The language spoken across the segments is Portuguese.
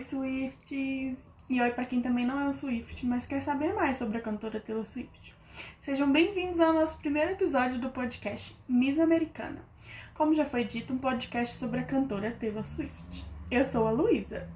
Oi, Swifties! E oi para quem também não é um Swift, mas quer saber mais sobre a cantora Taylor Swift. Sejam bem-vindos ao nosso primeiro episódio do podcast Miss Americana. Como já foi dito, um podcast sobre a cantora Taylor Swift. Eu sou a Luísa.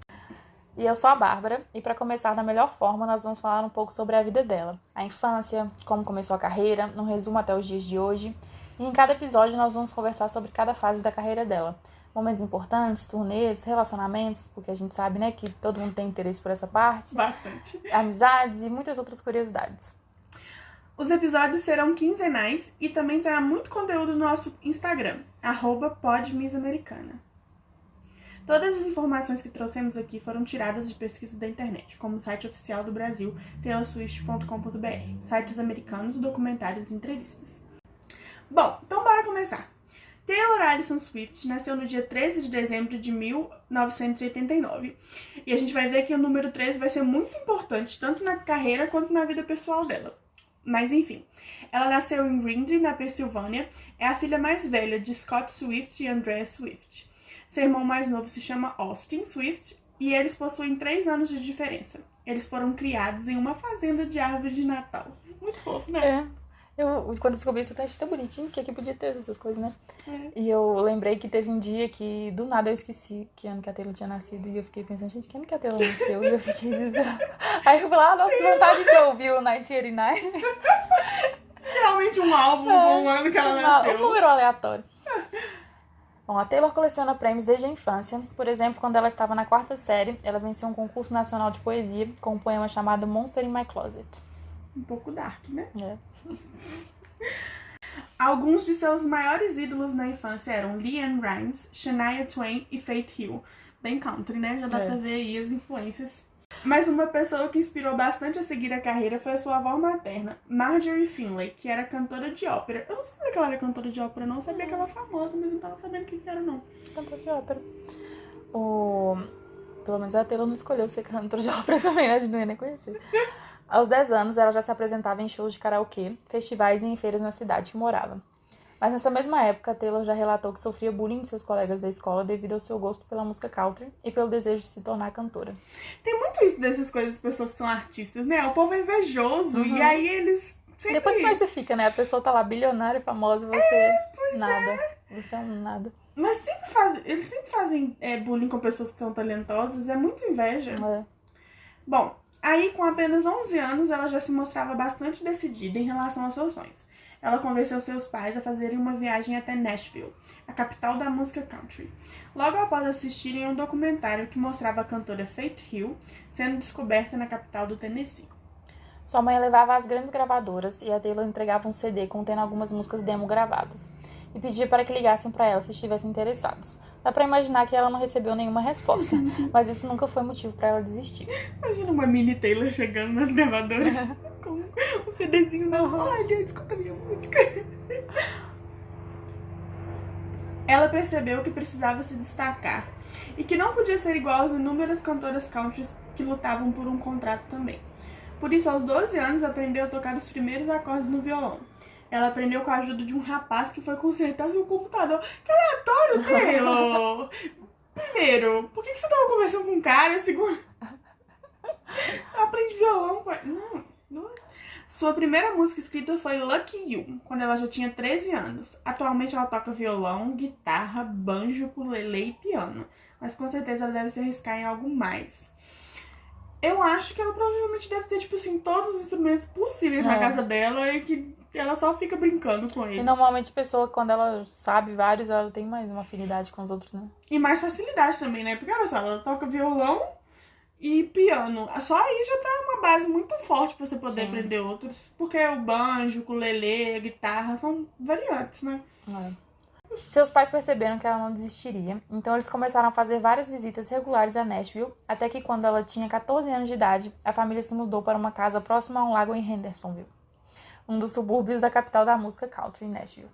E eu sou a Bárbara, e para começar da melhor forma, nós vamos falar um pouco sobre a vida dela, a infância, como começou a carreira, num resumo até os dias de hoje. E em cada episódio nós vamos conversar sobre cada fase da carreira dela. Momentos importantes, turnês, relacionamentos, porque a gente sabe, né, que todo mundo tem interesse por essa parte. Bastante. Amizades e muitas outras curiosidades. Os episódios serão quinzenais e também terá muito conteúdo no nosso Instagram, @podmissamericana. Todas as informações que trouxemos aqui foram tiradas de pesquisa da internet, como o site oficial do Brasil, taylorswift.com.br, sites americanos, documentários e entrevistas. Bom, então bora começar. Taylor Allison Swift nasceu no dia 13 de dezembro de 1989. E a gente vai ver que o número 13 vai ser muito importante, tanto na carreira quanto na vida pessoal dela. Mas enfim, ela nasceu em Rindy, na Pensilvânia, é a filha mais velha de Scott Swift e Andrea Swift. Seu irmão mais novo se chama Austin Swift e eles possuem 3 anos de diferença. Eles foram criados em uma fazenda de árvore de Natal. Muito fofo, né? Eu, quando descobri isso, eu achei tão bonitinho, que aqui podia ter essas coisas, né? É. E eu lembrei que teve um dia que, do nada, eu esqueci que ano que a Taylor tinha nascido. E eu fiquei pensando, gente, que ano que a Taylor nasceu? E eu fiquei... Aí eu falei, nossa, que vontade de ouvir o 1989. Realmente um álbum com o ano que ela nasceu. Um número aleatório. Bom, a Taylor coleciona prêmios desde a infância. Por exemplo, quando ela estava na 4ª série, ela venceu um concurso nacional de poesia com um poema chamado Monster in My Closet. Um pouco dark, né? É. Alguns de seus maiores ídolos na infância eram LeAnn Rimes, Shania Twain e Faith Hill. Bem country, né? Já dá pra ver aí as influências. Mas uma pessoa que inspirou bastante a seguir a carreira foi a sua avó materna, Marjorie Finley, que era cantora de ópera. Eu não sabia que ela era cantora de ópera, não. Eu sabia que ela era famosa, mas não tava sabendo o que era, não. Cantora de ópera. Pelo menos a Taylor não escolheu ser cantora de ópera também, né? A gente não ia nem conhecer. Aos 10 anos, ela já se apresentava em shows de karaokê, festivais e em feiras na cidade que morava. Mas nessa mesma época, Taylor já relatou que sofria bullying de seus colegas da escola devido ao seu gosto pela música country e pelo desejo de se tornar cantora. Tem muito isso dessas coisas, pessoas que são artistas, né? O povo é injoso e aí eles sempre... Depois que você fica, né? A pessoa tá lá bilionária, famosa, e você nada. Você é um nada. Mas eles sempre fazem bullying com pessoas que são talentosas, é muita inveja. É. Bom, aí com apenas 11 anos ela já se mostrava bastante decidida em relação aos seus sonhos. Ela convenceu seus pais a fazerem uma viagem até Nashville, a capital da música country. Logo após assistirem um documentário que mostrava a cantora Faith Hill sendo descoberta na capital do Tennessee. Sua mãe levava às grandes gravadoras e a Taylor entregava um CD contendo algumas músicas demo gravadas e pedia para que ligassem para ela se estivessem interessados. Dá pra imaginar que ela não recebeu nenhuma resposta, mas isso nunca foi motivo para ela desistir. Imagina uma mini Taylor chegando nas gravadoras com um CDzinho na mão. Olha, escuta minha música. Ela percebeu que precisava se destacar e que não podia ser igual às inúmeras cantoras country que lutavam por um contrato também. Por isso, aos 12 anos, aprendeu a tocar os primeiros acordes no violão. Ela aprendeu com a ajuda de um rapaz que foi consertar seu computador. Que aleatório, Taylor! Primeiro, por que você tava conversando com um cara? Segundo, aprende violão com ele. Não. Sua primeira música escrita foi Lucky You, quando ela já tinha 13 anos. Atualmente ela toca violão, guitarra, banjo, ukulele e piano. Mas com certeza ela deve se arriscar em algo mais. Eu acho que ela provavelmente deve ter, tipo assim, todos os instrumentos possíveis na casa dela e que ela só fica brincando com eles. E normalmente a pessoa, quando ela sabe vários, ela tem mais uma afinidade com os outros, né? E mais facilidade também, né? Porque olha só, ela toca violão e piano. Só aí já tá uma base muito forte pra você poder aprender outros. Porque o banjo, o ukulele, a guitarra são variantes, né? Seus pais perceberam que ela não desistiria, então eles começaram a fazer várias visitas regulares a Nashville, até que quando ela tinha 14 anos de idade, a família se mudou para uma casa próxima a um lago em Hendersonville, um dos subúrbios da capital da música country, Nashville.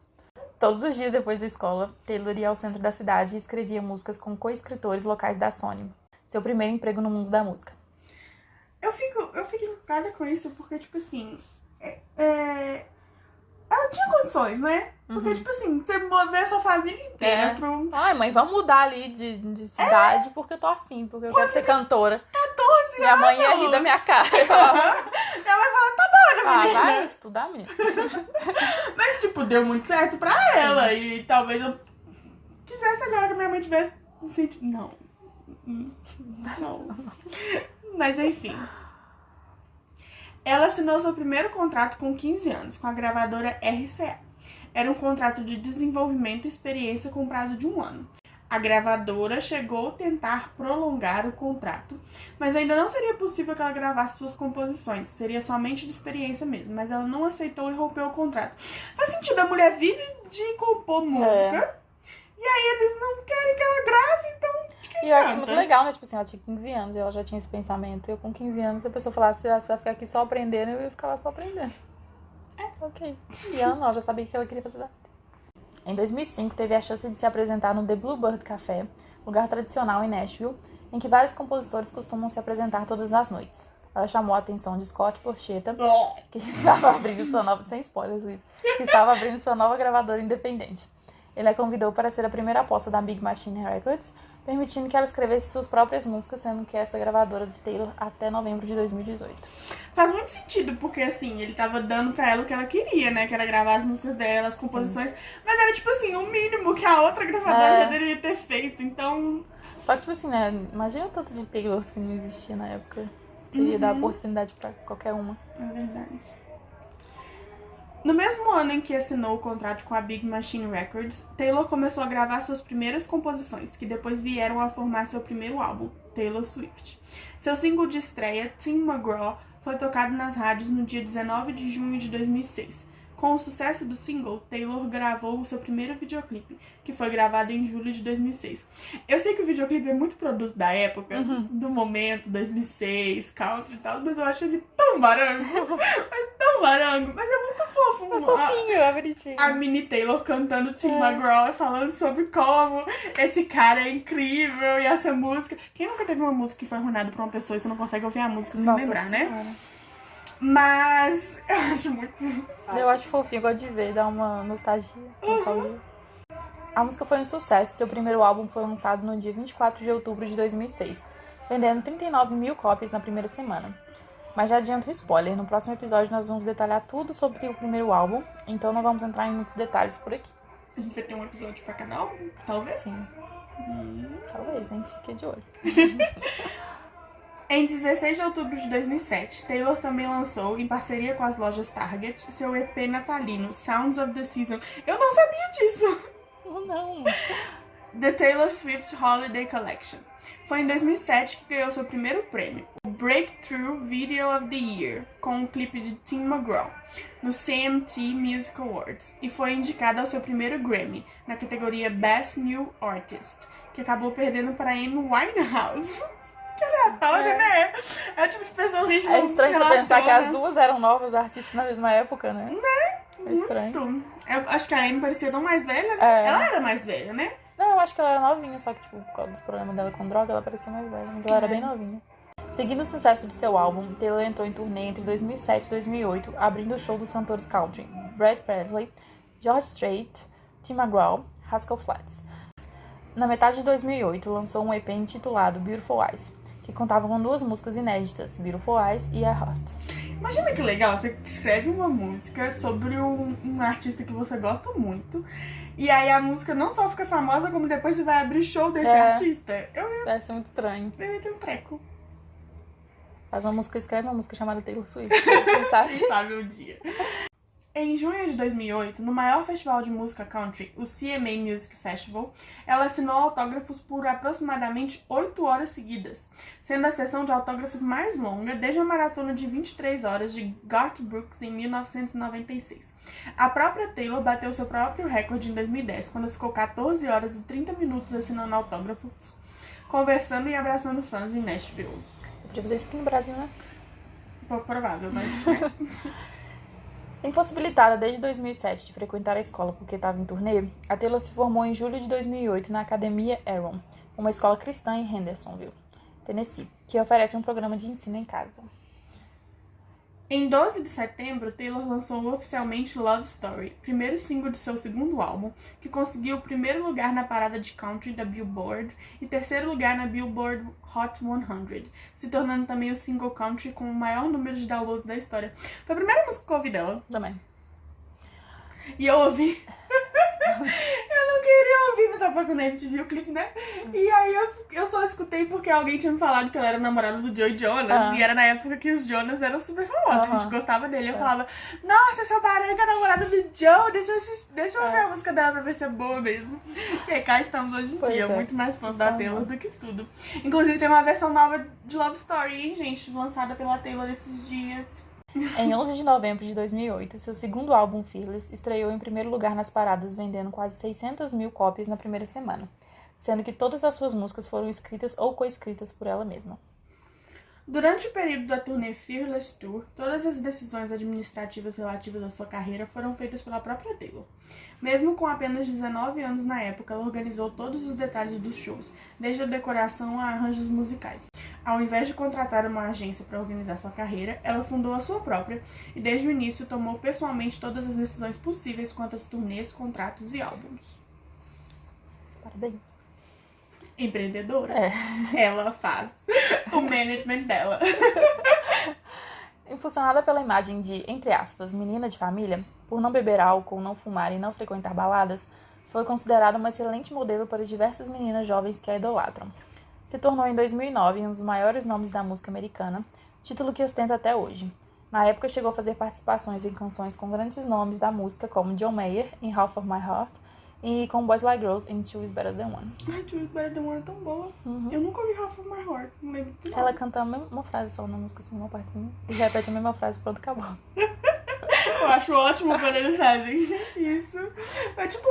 Todos os dias depois da escola, Taylor ia ao centro da cidade e escrevia músicas com co-escritores locais da Sony, seu primeiro emprego no mundo da música. Eu fico encantada com isso porque, tipo assim, ela tinha condições, né? Porque, tipo assim, você mover a sua família inteira pro... Ai, mãe, vamos mudar ali de cidade porque eu tô afim, porque eu quero ser cantora. 14 Minha mãe ia rir da minha cara. Minha mãe fala, tá doida, menina. Vai estudar, menina. Mas, tipo, deu muito certo pra ela. E talvez eu quisesse agora que a minha mãe tivesse sentido... Não. Mas, enfim. Ela assinou seu primeiro contrato com 15 anos, com a gravadora RCA. Era um contrato de desenvolvimento e experiência com prazo de 1 ano. A gravadora chegou a tentar prolongar o contrato, mas ainda não seria possível que ela gravasse suas composições. Seria somente de experiência mesmo, mas ela não aceitou e rompeu o contrato. Faz sentido, a mulher vive de compor música, e aí eles não querem que ela grave, então... E eu acho muito legal, né? Tipo assim, ela tinha 15 anos e ela já tinha esse pensamento. Eu com 15 anos, se a pessoa falasse, você vai ficar aqui só aprendendo, eu ia ficar lá só aprendendo. Ok. E ela não, já sabia que ela queria fazer da vida. Em 2005, teve a chance de se apresentar no The Bluebird Café, lugar tradicional em Nashville, em que vários compositores costumam se apresentar todas as noites. Ela chamou a atenção de Scott Borchetta, que estava abrindo sua nova... Sem spoilers, Luiz. Que estava abrindo sua nova gravadora independente. Ele a convidou para ser a primeira aposta da Big Machine Records, permitindo que ela escrevesse suas próprias músicas, sendo que essa gravadora de Taylor até novembro de 2018. Faz muito sentido, porque assim, ele tava dando pra ela o que ela queria, né? Que era gravar as músicas dela, as composições. Sim. Mas era tipo assim, o mínimo que a outra gravadora já deveria ter feito, então... Só que tipo assim, né? Imagina o tanto de Taylors que não existia na época. Que ia dar oportunidade pra qualquer uma. É verdade. No mesmo ano em que assinou o contrato com a Big Machine Records, Taylor começou a gravar suas primeiras composições, que depois vieram a formar seu primeiro álbum, Taylor Swift. Seu single de estreia, Tim McGraw, foi tocado nas rádios no dia 19 de junho de 2006. Com o sucesso do single, Taylor gravou o seu primeiro videoclipe, que foi gravado em julho de 2006. Eu sei que o videoclipe é muito produto da época, do momento, 2006, country e tal, mas eu acho ele tão barango, mas é muito fofo. É fofinho, é bonitinho. A mini Taylor cantando Tim McGraw, falando sobre como esse cara é incrível e essa música... Quem nunca teve uma música que foi arruinada por uma pessoa e você não consegue ouvir a música sem lembrar, senhora, né? Mas eu acho muito... Eu acho fofinho, eu gosto de ver, dá uma nostalgia. A música foi um sucesso, seu primeiro álbum foi lançado no dia 24 de outubro de 2006, vendendo 39 mil cópias na primeira semana. Mas já adianto um spoiler, no próximo episódio nós vamos detalhar tudo sobre o primeiro álbum, então não vamos entrar em muitos detalhes por aqui. A gente vai ter um episódio pra cada álbum, talvez? Sim. Talvez, hein? Fique de olho. Em 16 de outubro de 2007, Taylor também lançou, em parceria com as lojas Target, seu EP natalino, Sounds of the Season. Eu não sabia disso! Não! The Taylor Swift Holiday Collection. Foi em 2007 que ganhou seu primeiro prêmio, o Breakthrough Video of the Year, com um clipe de Tim McGraw, no CMT Music Awards, e foi indicado ao seu primeiro Grammy, na categoria Best New Artist, que acabou perdendo para Amy Winehouse. Que aleatório, né? É o tipo de pessoa que a gente não É estranho você pensar que as relaciona. duas eram novas artistas na mesma época, né? É estranho. Muito. Eu acho que a Amy parecia tão mais velha, né? É. Ela era mais velha, né? Não, eu acho que ela era novinha, só que, tipo, por causa dos problemas dela com droga, ela parecia mais velha, mas ela era bem novinha. Seguindo o sucesso do seu álbum, Taylor entrou em turnê entre 2007 e 2008, abrindo o show dos cantores country Brad Paisley, George Strait, Tim McGraw, Rascal Flatts. Na metade de 2008, lançou um EP intitulado Beautiful Eyes, que contava com 2 músicas inéditas, Beautiful Eyes e A Heart. Imagina que legal, você escreve uma música sobre um artista que você gosta muito, e aí a música não só fica famosa, como depois você vai abrir show desse artista. Deve ser muito estranho. Eu ia ter um treco. Faz uma música, escreve uma música chamada Taylor Swift, quem sabe? Quem sabe um dia. Em junho de 2008, no maior festival de música country, o CMA Music Festival, ela assinou autógrafos por aproximadamente 8 horas seguidas, sendo a sessão de autógrafos mais longa desde a maratona de 23 horas de Garth Brooks em 1996. A própria Taylor bateu seu próprio recorde em 2010, quando ficou 14 horas e 30 minutos assinando autógrafos, conversando e abraçando fãs em Nashville. Eu podia fazer isso aqui no Brasil, né? Pouco provável, mas... Impossibilitada desde 2007 de frequentar a escola porque estava em turnê, a Taylor se formou em julho de 2008 na Academia Aaron, uma escola cristã em Hendersonville, Tennessee, que oferece um programa de ensino em casa. Em 12 de setembro, Taylor lançou oficialmente Love Story, primeiro single de seu segundo álbum, que conseguiu o primeiro lugar na parada de country da Billboard e terceiro lugar na Billboard Hot 100, se tornando também o single country com o maior número de downloads da história. Foi a primeira música que eu ouvi dela. Também. E eu ouvi... Eu não queria ouvir, mas tava passando na MTV o clipe, né? E aí eu só escutei porque alguém tinha me falado que ela era namorada do Joey Jonas. E era na época que os Jonas eram super famosos. A gente gostava dele. Eu falava, nossa, essa baranga é namorada do Joe. Deixa eu ouvir a música dela pra ver se é boa mesmo. E aí cá estamos hoje em dia. Muito mais fãs da Taylor do que tudo. Inclusive tem uma versão nova de Love Story, hein, gente? Lançada pela Taylor esses dias. Em 11 de novembro de 2008, seu segundo álbum, Fearless, estreou em primeiro lugar nas paradas, vendendo quase 600 mil cópias na primeira semana, sendo que todas as suas músicas foram escritas ou coescritas por ela mesma. Durante o período da turnê Fearless Tour, todas as decisões administrativas relativas à sua carreira foram feitas pela própria Taylor. Mesmo com apenas 19 anos na época, ela organizou todos os detalhes dos shows, desde a decoração a arranjos musicais. Ao invés de contratar uma agência para organizar sua carreira, ela fundou a sua própria e desde o início tomou pessoalmente todas as decisões possíveis quanto às turnês, contratos e álbuns. Parabéns. Empreendedora? Ela faz o management dela. Impulsionada pela imagem de, entre aspas, menina de família, por não beber álcool, não fumar e não frequentar baladas, foi considerada uma excelente modelo para diversas meninas jovens que a idolatram. Se tornou em 2009 um dos maiores nomes da música americana, título que ostenta até hoje. Na época chegou a fazer participações em canções com grandes nomes da música, como John Mayer, em Half of My Heart, e com Boys Like Girls, em Two Is Better Than One. Ai, Two Is Better Than One é tão boa. Eu nunca ouvi Half of My Heart, não lembro do nome. Ela canta a mesma frase só na música, assim, uma partezinha, e repete a mesma frase, pronto, acabou. Eu acho ótimo quando eles fazem isso. É tipo...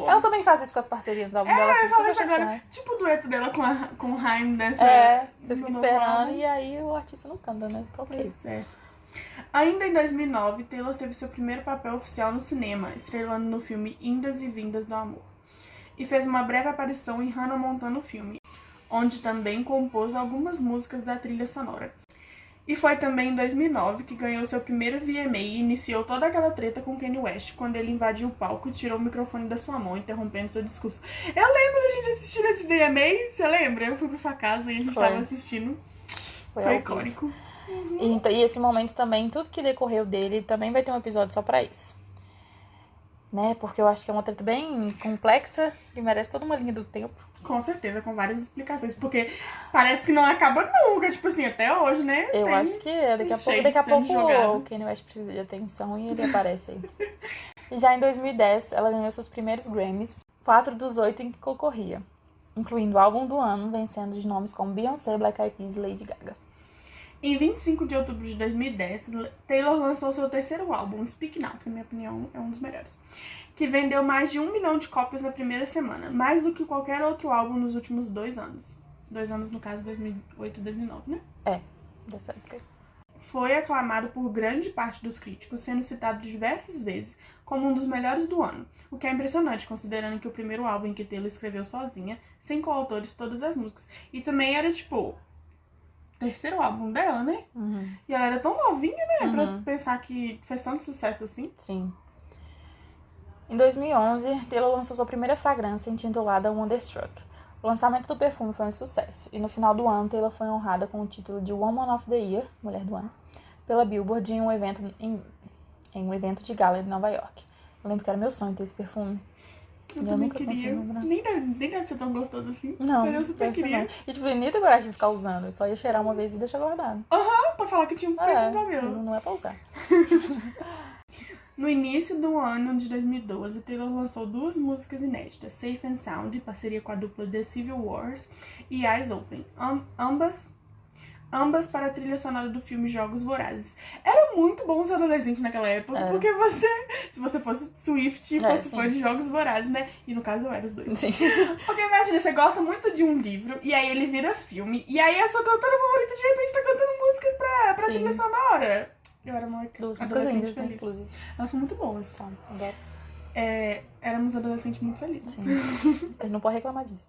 Ela também faz isso com as parcerias do álbum dela. Agora, tipo o dueto dela com o Haim dessa... Você fica esperando e aí o artista não canta, né? Ok. Ainda em 2009, Taylor teve seu primeiro papel oficial no cinema, estrelando no filme Indas e Vindas do Amor. E fez uma breve aparição em Hannah Montana no filme, onde também compôs algumas músicas da trilha sonora. E foi também em 2009 que ganhou seu primeiro VMA e iniciou toda aquela treta com Kanye West, quando ele invadiu o palco e tirou o microfone da sua mão, interrompendo seu discurso. Eu lembro da gente assistindo esse VMA, você lembra? Eu fui pra sua casa e a gente tava assistindo. Foi icônico. E esse momento também, tudo que decorreu dele, também vai ter um episódio só pra isso. Né? Porque eu acho que é uma treta bem complexa e merece toda uma linha do tempo. Com certeza, com várias explicações, porque parece que não acaba nunca, tipo assim, até hoje, né? Eu acho que daqui a pouco o Kanye West precisa de atenção e ele aparece aí. E já em 2010, ela ganhou seus primeiros Grammys, 4 dos 8 em que concorria, incluindo o álbum do ano, vencendo de nomes como Beyoncé, Black Eyed Peas e Lady Gaga. Em 25 de outubro de 2010, Taylor lançou seu terceiro álbum, Speak Now, que na minha opinião é um dos melhores, que vendeu mais de 1 milhão de cópias na primeira semana, mais do que qualquer outro álbum nos últimos 2 anos. 2 anos, no caso, 2008 e 2009, né? Dessa época. Foi aclamado por grande parte dos críticos, sendo citado diversas vezes como um dos melhores do ano, o que é impressionante, considerando que o primeiro álbum em que Taylor escreveu sozinha, sem coautores, todas as músicas. E também era, tipo, terceiro álbum dela, né? E ela era tão novinha, né? Pra pensar que fez tanto sucesso assim. Sim. Em 2011, Taylor lançou sua primeira fragrância, intitulada Wonderstruck. O lançamento do perfume foi um sucesso, e no final do ano, Taylor foi honrada com o título de Woman of the Year, Mulher do Ano, pela Billboard em um evento de gala em Nova York. Eu lembro que era meu sonho ter esse perfume. Eu também queria. Nem deve ser tão gostoso assim. Não, mas eu super queria. Não. E tipo, nem tem coragem de ficar usando. Eu só ia cheirar uma vez e deixar guardado. Pra falar que tinha um perfume da Taylor. Não é pra usar. No início do ano de 2012, Taylor lançou 2 músicas inéditas, Safe and Sound, em parceria com a dupla The Civil Wars, e Eyes Open, ambas para a trilha sonora do filme Jogos Vorazes. Era muito bom ser adolescente naquela época, porque se você fosse Swift e fosse fã de Jogos Vorazes, né? E no caso eu era os dois. Sim. Porque imagina, você gosta muito de um livro, e aí ele vira filme, e aí a sua cantora favorita de repente tá cantando músicas pra trilha sonora. Eu era uma adolescente feliz. Inclusive. Elas são muito boas. Adoro. Éramos adolescentes muito felizes. Sim. A gente não pode reclamar disso.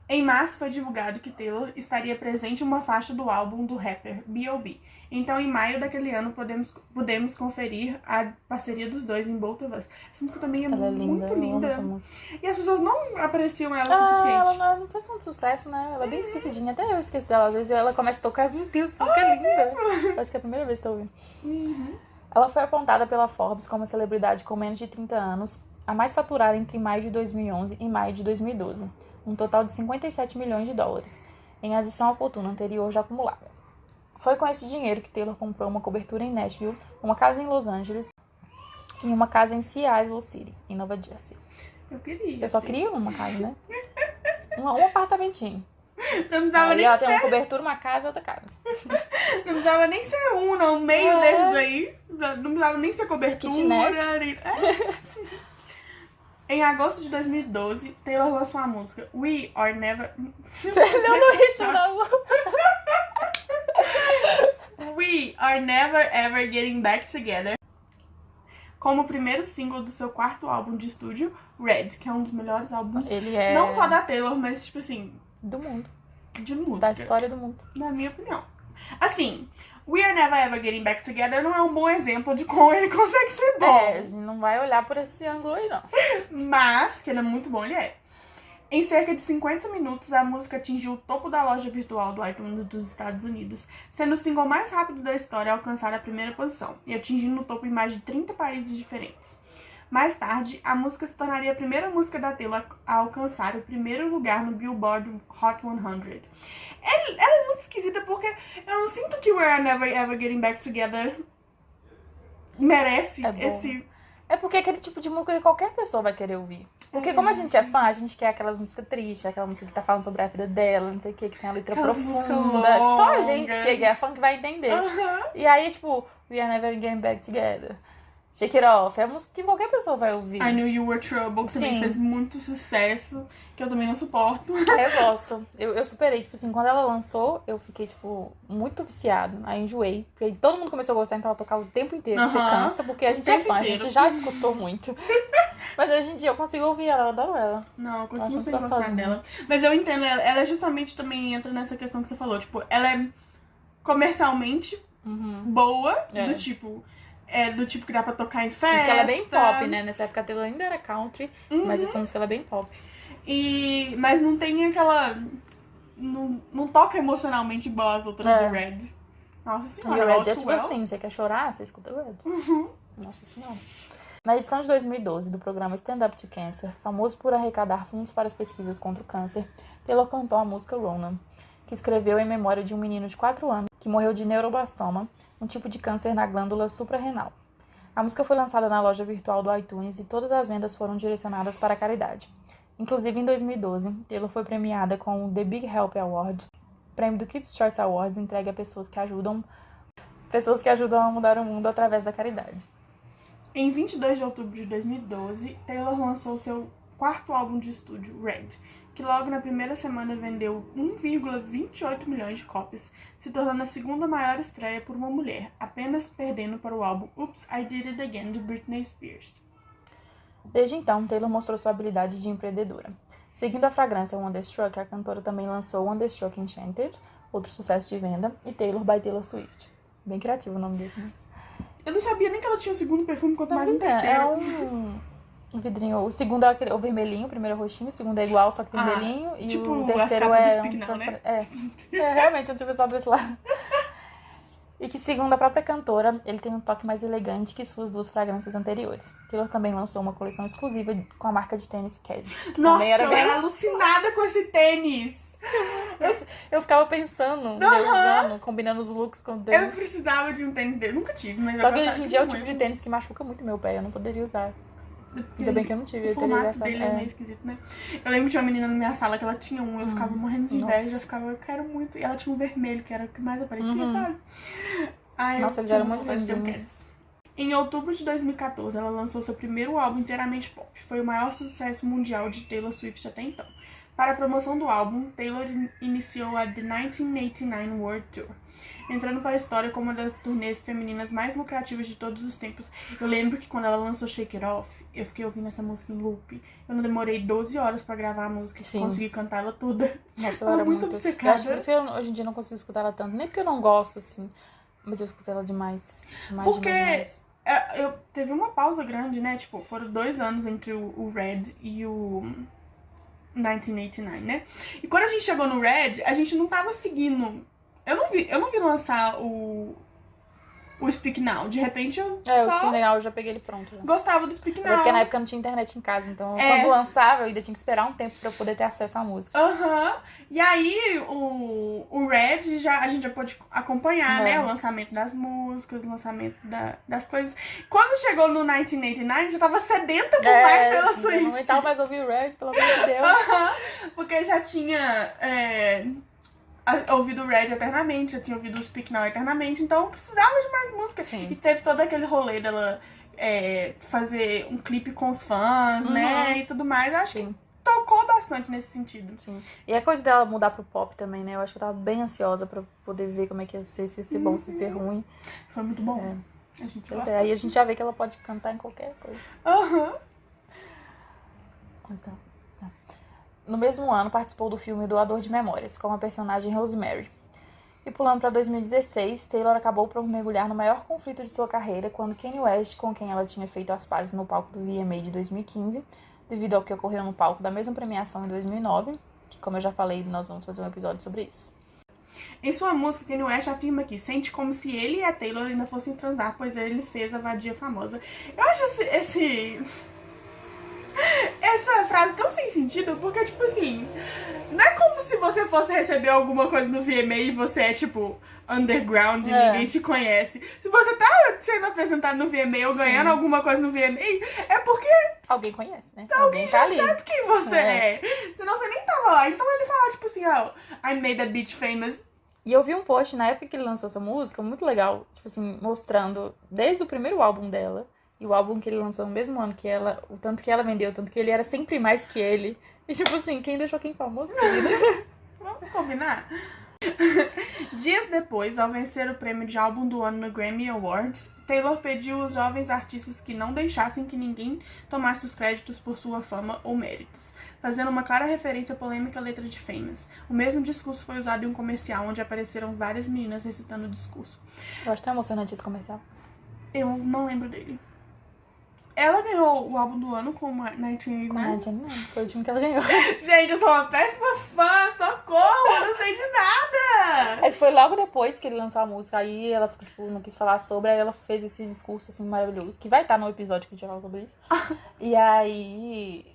Em março foi divulgado que Taylor estaria presente em uma faixa do álbum do rapper B.O.B. Então, em maio daquele ano, podemos conferir a parceria dos dois em Both of Us. Essa música também é Ela é muito linda, eu amo linda. essa música. E as pessoas não apreciam ela o suficiente. Ela não faz tanto sucesso, né? Ela é bem esquecidinha. Até eu esqueço dela. Às vezes ela começa a tocar, meu Deus, essa música é linda. Parece que é a primeira vez que tô ouvindo. Ela foi apontada pela Forbes como a celebridade com menos de 30 anos, a mais faturada entre maio de 2011 e maio de 2012. Um total de 57 milhões de dólares, em adição à fortuna anterior já acumulada. Foi com esse dinheiro que Taylor comprou uma cobertura em Nashville, uma casa em Los Angeles e uma casa em Seattle City, em Nova Jersey. Eu queria. Eu só queria uma casa, né? Um apartamentinho. Não precisava Aí nem ela ser. tem uma cobertura, uma casa e outra casa. Não precisava nem ser no meio desses aí. Não precisava nem ser cobertura. Kitnet. Em agosto de 2012, Taylor lançou a música We Are Never... Você não no ritmo, não. We Are Never Ever Getting Back Together, como o primeiro single do seu quarto álbum de estúdio, Red, que é um dos melhores álbuns, Ele é não só da Taylor, mas, tipo assim, do mundo. de música. Da história do mundo. Na minha opinião. Assim, We Are Never Ever Getting Back Together não é um bom exemplo de como ele consegue ser bom. A gente não vai olhar por esse ângulo aí, não. Mas, que ele é muito bom, ele é. Em cerca de 50 minutos, a música atingiu o topo da loja virtual do iTunes dos Estados Unidos, sendo o single mais rápido da história a alcançar a primeira posição, e atingindo o topo em mais de 30 países diferentes. Mais tarde, a música se tornaria a primeira música da Taylor a alcançar o primeiro lugar no Billboard Hot 100. Ela é muito esquisita porque eu não sinto que We're Never Ever Getting Back Together merece esse... É porque é aquele tipo de música que qualquer pessoa vai querer ouvir. Porque como a gente é fã, a gente quer aquelas músicas tristes, aquela música que tá falando sobre a vida dela, não sei o que tem a letra Aquelas profunda. Só a gente que é fã que vai entender. Uhum. E aí, tipo, We Are Never Getting Back Together, Shake It Off, é a música que qualquer pessoa vai ouvir. I Knew You Were Trouble, que também Sim. fez muito sucesso, que eu também não suporto. Eu gosto. Eu superei, tipo assim, quando ela lançou, eu fiquei, tipo, muito viciado. Aí enjoei. Porque todo mundo começou a gostar, então ela tocava o tempo inteiro. Você Aham. cansa, porque a gente é tempo fã, a inteiro. gente já escutou muito. Mas hoje em dia eu consigo ouvir ela, eu adoro ela. Não, eu continuo Acho sem muito gostar gostosinha. dela. Mas eu entendo, ela justamente também entra nessa questão que você falou. Tipo, ela é comercialmente boa, É. do tipo que dá pra tocar em festa. Porque ela é bem pop, né? Nessa época a Taylor ainda era country, mas essa música ela é bem pop. Mas não tem aquela... Não toca emocionalmente igual as outras É. do Red. Nossa E senhora, o Red All é Too tipo Well. assim, você quer chorar, você escuta o Red. Nossa senhora. Na edição de 2012 do programa Stand Up to Cancer, famoso por arrecadar fundos para as pesquisas contra o câncer, Taylor cantou a música Ronan, que escreveu em memória de um menino de 4 anos que morreu de neuroblastoma, um tipo de câncer na glândula suprarrenal. A música foi lançada na loja virtual do iTunes e todas as vendas foram direcionadas para a caridade. Inclusive, em 2012, Taylor foi premiada com o The Big Help Award, prêmio do Kids' Choice Awards entregue a pessoas que ajudam a mudar o mundo através da caridade. Em 22 de outubro de 2012, Taylor lançou seu quarto álbum de estúdio, Red, que logo na primeira semana vendeu 1,28 milhões de cópias, se tornando a segunda maior estreia por uma mulher, apenas perdendo para o álbum Oops, I Did It Again, de Britney Spears. Desde então, Taylor mostrou sua habilidade de empreendedora. Seguindo a fragrância Wonderstruck, a cantora também lançou Wonderstruck Enchanted, outro sucesso de venda, e Taylor by Taylor Swift. Bem criativo o nome desse, né? Eu não sabia nem que ela tinha o segundo perfume, quanto mais um Também terceiro. é um vidrinho. O segundo é o vermelhinho, o primeiro é roxinho, o segundo é igual, só que vermelhinho. E tipo o as terceiro capas do é Speak Now, né? É, realmente, eu tinha pensado desse lado. E que, segundo a própria cantora, ele tem um toque mais elegante que suas duas fragrâncias anteriores. Taylor também lançou uma coleção exclusiva com a marca de tênis Keds. Nossa, Também era eu bem... era alucinada com esse tênis. Eu ficava pensando, usando, combinando os looks com o Eu tênis. precisava de um tênis dele. Nunca tive, mas Só eu que gostava hoje em dia é o muito. tipo de tênis que machuca muito meu pé, eu não poderia usar. Porque Ainda bem que eu não tive, o eu teria formato gastado. dele é meio esquisito, né? Eu lembro que tinha uma menina na minha sala que ela tinha um, eu ficava morrendo de inveja, Nossa. eu quero muito. E ela tinha um vermelho, que era o que mais aparecia, sabe? Ai, Nossa, eu eles tinha eram muito vontade de ter um lindinhos. Keds. Em outubro de 2014, ela lançou seu primeiro álbum inteiramente pop. Foi o maior sucesso mundial de Taylor Swift até então. Para a promoção do álbum, Taylor iniciou a The 1989 World Tour, entrando para a história como uma das turnês femininas mais lucrativas de todos os tempos. Eu lembro que quando ela lançou Shake It Off, eu fiquei ouvindo essa música em loop. Eu não demorei 12 horas pra gravar a música e consegui cantar ela toda. Nossa, eu era muito obcecada. Eu acho por isso que hoje em dia não consigo escutar ela tanto. Nem porque eu não gosto, assim, mas eu escuto ela demais. Porque teve uma pausa grande, né? Tipo, foram 2 anos entre o Red e o 1989, né? E quando a gente chegou no Red, a gente não tava seguindo. Eu não vi lançar o Speak Now. De repente eu o Speak Now eu já peguei ele pronto. Já. Gostava do Speak Now. Porque na época não tinha internet em casa, então quando lançava eu ainda tinha que esperar um tempo pra eu poder ter acesso à música. E aí o Red a gente já pôde acompanhar, né? O lançamento das músicas, o lançamento das coisas. Quando chegou no 1989, já tava sedenta por mais Taylor Swift. Não aguentava mais ouvir o Red, pelo amor de Deus. Porque já tinha ouvido o Red eternamente, já tinha ouvido o Speak Now eternamente, então precisava de mais música. Sim. E teve todo aquele rolê dela fazer um clipe com os fãs, né? E tudo mais. Acho que tocou bastante nesse sentido. Sim. E a coisa dela mudar pro pop também, né? Eu acho que eu tava bem ansiosa pra poder ver como é que ia ser, se ia ser bom, se ia ser ruim. Foi muito bom. A gente aí a gente já vê que ela pode cantar em qualquer coisa. No mesmo ano, participou do filme Doador de Memórias, como a personagem Rosemary. E pulando para 2016, Taylor acabou por mergulhar no maior conflito de sua carreira quando Kanye West, com quem ela tinha feito as pazes no palco do VMA de 2015, devido ao que ocorreu no palco da mesma premiação em 2009, que, como eu já falei, nós vamos fazer um episódio sobre isso. Em sua música, Kanye West afirma que sente como se ele e a Taylor ainda fossem transar, pois ele fez a vadia famosa. Eu acho essa frase tão sem sentido, porque, tipo assim, não é como se você fosse receber alguma coisa no VMA e você é, tipo, underground e ninguém te conhece. Se você tá sendo apresentado no VMA ou ganhando alguma coisa no VMA, é porque alguém conhece, né? Alguém já sabe quem você é. Senão você nem tava lá. Então ele fala, tipo assim, I made a bitch famous. E eu vi um post na época que ele lançou essa música, muito legal, tipo assim, mostrando desde o primeiro álbum dela, e o álbum que ele lançou no mesmo ano que ela, o tanto que ela vendeu, o tanto que ele era sempre mais que ele. E tipo assim, quem deixou quem famoso, querida? Vamos combinar? Dias depois, ao vencer o prêmio de álbum do ano no Grammy Awards, Taylor pediu aos jovens artistas que não deixassem que ninguém tomasse os créditos por sua fama ou méritos, fazendo uma clara referência à polêmica letra de Famous. O mesmo discurso foi usado em um comercial onde apareceram várias meninas recitando o discurso. Eu acho tão emocionante esse comercial. Eu não lembro dele. Ela ganhou o álbum do ano com 1989. Com 1989, foi o último que ela ganhou. Gente, eu sou uma péssima fã, socorro, eu não sei de nada. Aí foi logo depois que ele lançou a música, aí ela tipo, não quis falar sobre, aí ela fez esse discurso assim maravilhoso, que vai estar no episódio que a gente vai falar sobre isso. E aí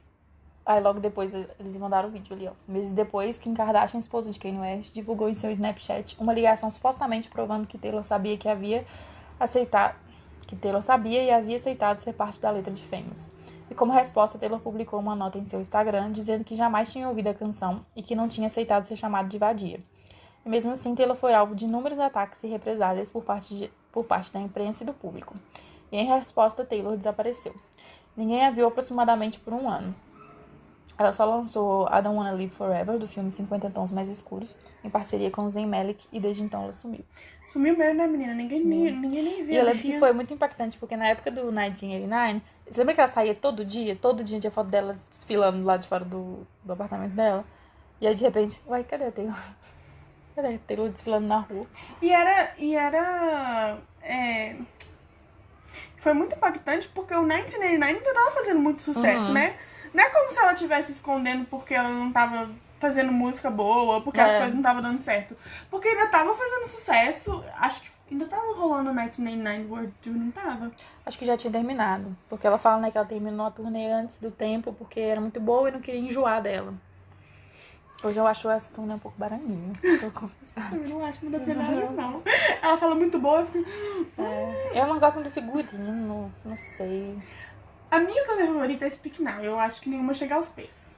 logo depois eles mandaram o vídeo ali, ó. Meses depois, Kim Kardashian, esposa de Kanye West, divulgou em seu Snapchat uma ligação supostamente provando que Taylor sabia e havia aceitado ser parte da letra de Famous. E como resposta, Taylor publicou uma nota em seu Instagram dizendo que jamais tinha ouvido a canção e que não tinha aceitado ser chamado de vadia. E mesmo assim, Taylor foi alvo de inúmeros ataques e represálias por parte da imprensa e do público. E em resposta, Taylor desapareceu. Ninguém a viu aproximadamente por um ano. Ela só lançou I Don't Wanna Live Forever, do filme 50 Tons Mais Escuros, em parceria com Zayn Malik, e desde então ela sumiu. Sumiu mesmo, né, menina? Ninguém nem viu. E eu lembro que foi muito impactante, porque na época do 1989, você lembra que ela saía todo dia? Todo dia tinha foto dela desfilando lá de fora do apartamento dela? E aí, de repente, uai, cadê a Taylor? Cadê a Taylor desfilando na rua? Foi muito impactante porque o 1989 ainda tava fazendo muito sucesso, né? Não é como se ela estivesse escondendo porque ela não tava fazendo música boa, porque as coisas não estavam dando certo. Porque ainda tava fazendo sucesso, acho que ainda tava rolando o 1989 World Tour, não tava? Acho que já tinha terminado. Porque ela fala, né, que ela terminou a turnê antes do tempo, porque era muito boa e não queria enjoar dela. Hoje eu acho essa turnê um pouco baranguinha, vou confessar. Eu não acho uma das melhores, não. Ela fala muito boa, eu fico... Eu não gosto muito do figurino, não sei. A minha turnê favorita é Speak Now, eu acho que nenhuma chega aos pés.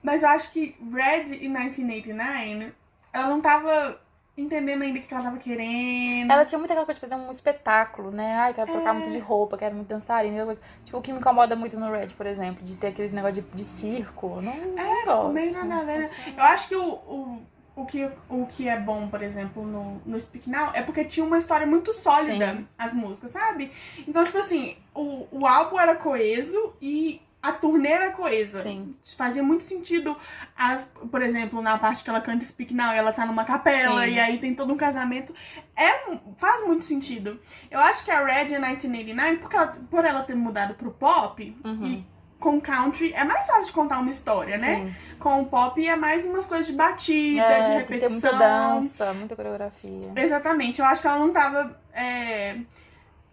Mas eu acho que Red e 1989, ela não tava entendendo ainda o que ela tava querendo. Ela tinha muita aquela coisa de fazer um espetáculo, né? Ai, quero trocar muito de roupa, quero muito dançarina. Aquela coisa. Tipo, o que me incomoda muito no Red, por exemplo, de ter aquele negócio de circo. Não Tipo, gosto. meio nada a ver, né? Eu acho que o que é bom, por exemplo, no Speak Now é porque tinha uma história muito sólida, Sim. as músicas, sabe? Então, tipo assim, o álbum era coeso e a turnê era coesa. Sim. Fazia muito sentido, por exemplo, na parte que ela canta Speak Now, ela tá numa capela Sim. e aí tem todo um casamento. Faz muito sentido. Eu acho que a Red em 1989, por ela ter mudado pro pop, e com country é mais fácil de contar uma história, né? Sim. Com o pop é mais umas coisas de batida, de Tem repetição. que ter muita dança, muita coreografia. Exatamente. Eu acho que ela não tava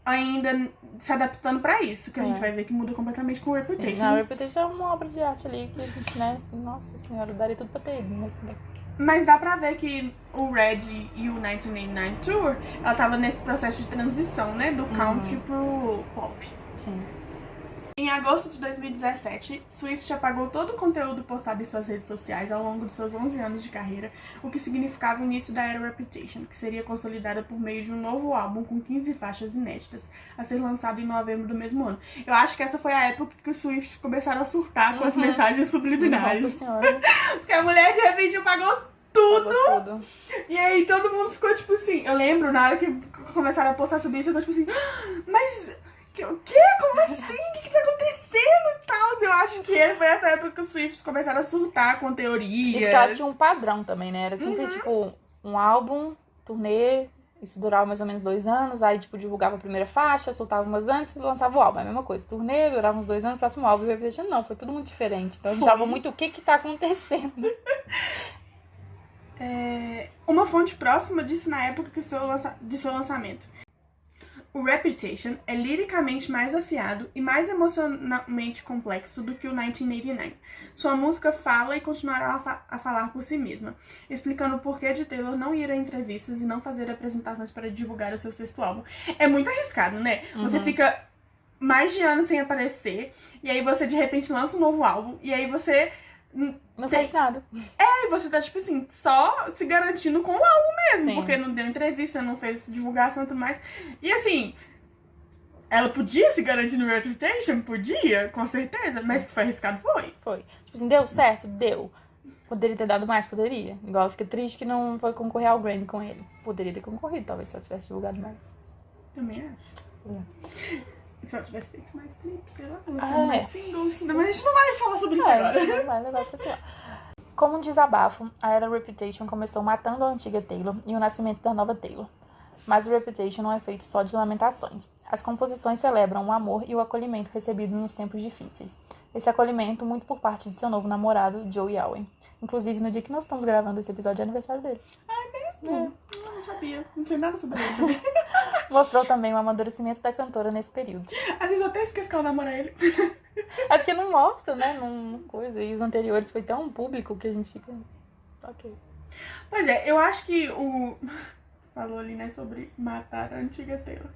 ainda se adaptando pra isso, que a gente vai ver que muda completamente com o Reputation. Sim. Não, o Reputation é uma obra de arte ali que, né, nossa senhora, eu daria tudo pra ter ido nesse lugar. Mas dá pra ver que o Red e o 1989 Tour, ela tava nesse processo de transição, né? Do country pro pop. Sim. Em agosto de 2017, Swift apagou todo o conteúdo postado em suas redes sociais ao longo de seus 11 anos de carreira, o que significava o início da era Reputation, que seria consolidada por meio de um novo álbum com 15 faixas inéditas, a ser lançado em novembro do mesmo ano. Eu acho que essa foi a época que os Swifts começaram a surtar com as mensagens subliminares. Nossa senhora. Porque a mulher de repente apagou tudo. Apagou tudo. E aí todo mundo ficou tipo assim. Eu lembro na hora que começaram a postar sobre isso, eu tô tipo assim, mas o quê? Como assim? O que tá acontecendo e tal? Eu acho que foi essa época que os Swifts começaram a surtar com teorias. E porque ela tinha um padrão também, né? Era sempre, tipo, um álbum, turnê, isso durava mais ou menos 2 anos, aí, tipo, divulgava a primeira faixa, soltava umas antes e lançava o álbum. É a mesma coisa. Turnê, durava uns 2 anos, próximo álbum. E o Reputation não, foi tudo muito diferente. Então, eu achava muito o que tá acontecendo. Uma fonte próxima disse na época de seu lançamento: o Reputation é liricamente mais afiado e mais emocionalmente complexo do que o 1989. Sua música fala e continuará a falar por si mesma, explicando o porquê de Taylor não ir a entrevistas e não fazer apresentações para divulgar o seu sexto álbum. É muito arriscado, né? Você fica mais de anos sem aparecer, e aí você de repente lança um novo álbum, e aí você Não fez nada. e você tá, tipo assim, só se garantindo com o álbum mesmo. Sim. Porque não deu entrevista, não fez divulgação e tudo mais. E assim, ela podia se garantir no Reputation? Podia, com certeza. Mas que foi arriscado, foi. Foi. Tipo assim, deu certo? Deu. Poderia ter dado mais? Poderia. Igual fica triste que não foi concorrer ao Grammy com ele. Poderia ter concorrido, talvez, se ela tivesse divulgado mais. Também acho. Se ela tivesse feito mais clipes, sei lá, mais singles. Mas a gente não vai falar sobre isso agora. A gente não vai levar pra sei lá. Como um desabafo, a era Reputation começou matando a antiga Taylor e o nascimento da nova Taylor. Mas o Reputation não é feito só de lamentações. As composições celebram o amor e o acolhimento recebido nos tempos difíceis. Esse acolhimento muito por parte de seu novo namorado, Joey Alwyn. Inclusive, no dia que nós estamos gravando esse episódio, é aniversário dele. Não sabia. Não sei nada sobre ele. Mostrou também o amadurecimento da cantora nesse período. Às vezes eu até esqueço que ela namora ele. É porque não mostra, né? Não coisa. E os anteriores foi tão público que a gente fica... Ok. Pois é, eu acho que falou ali, né, sobre matar a antiga Taylor.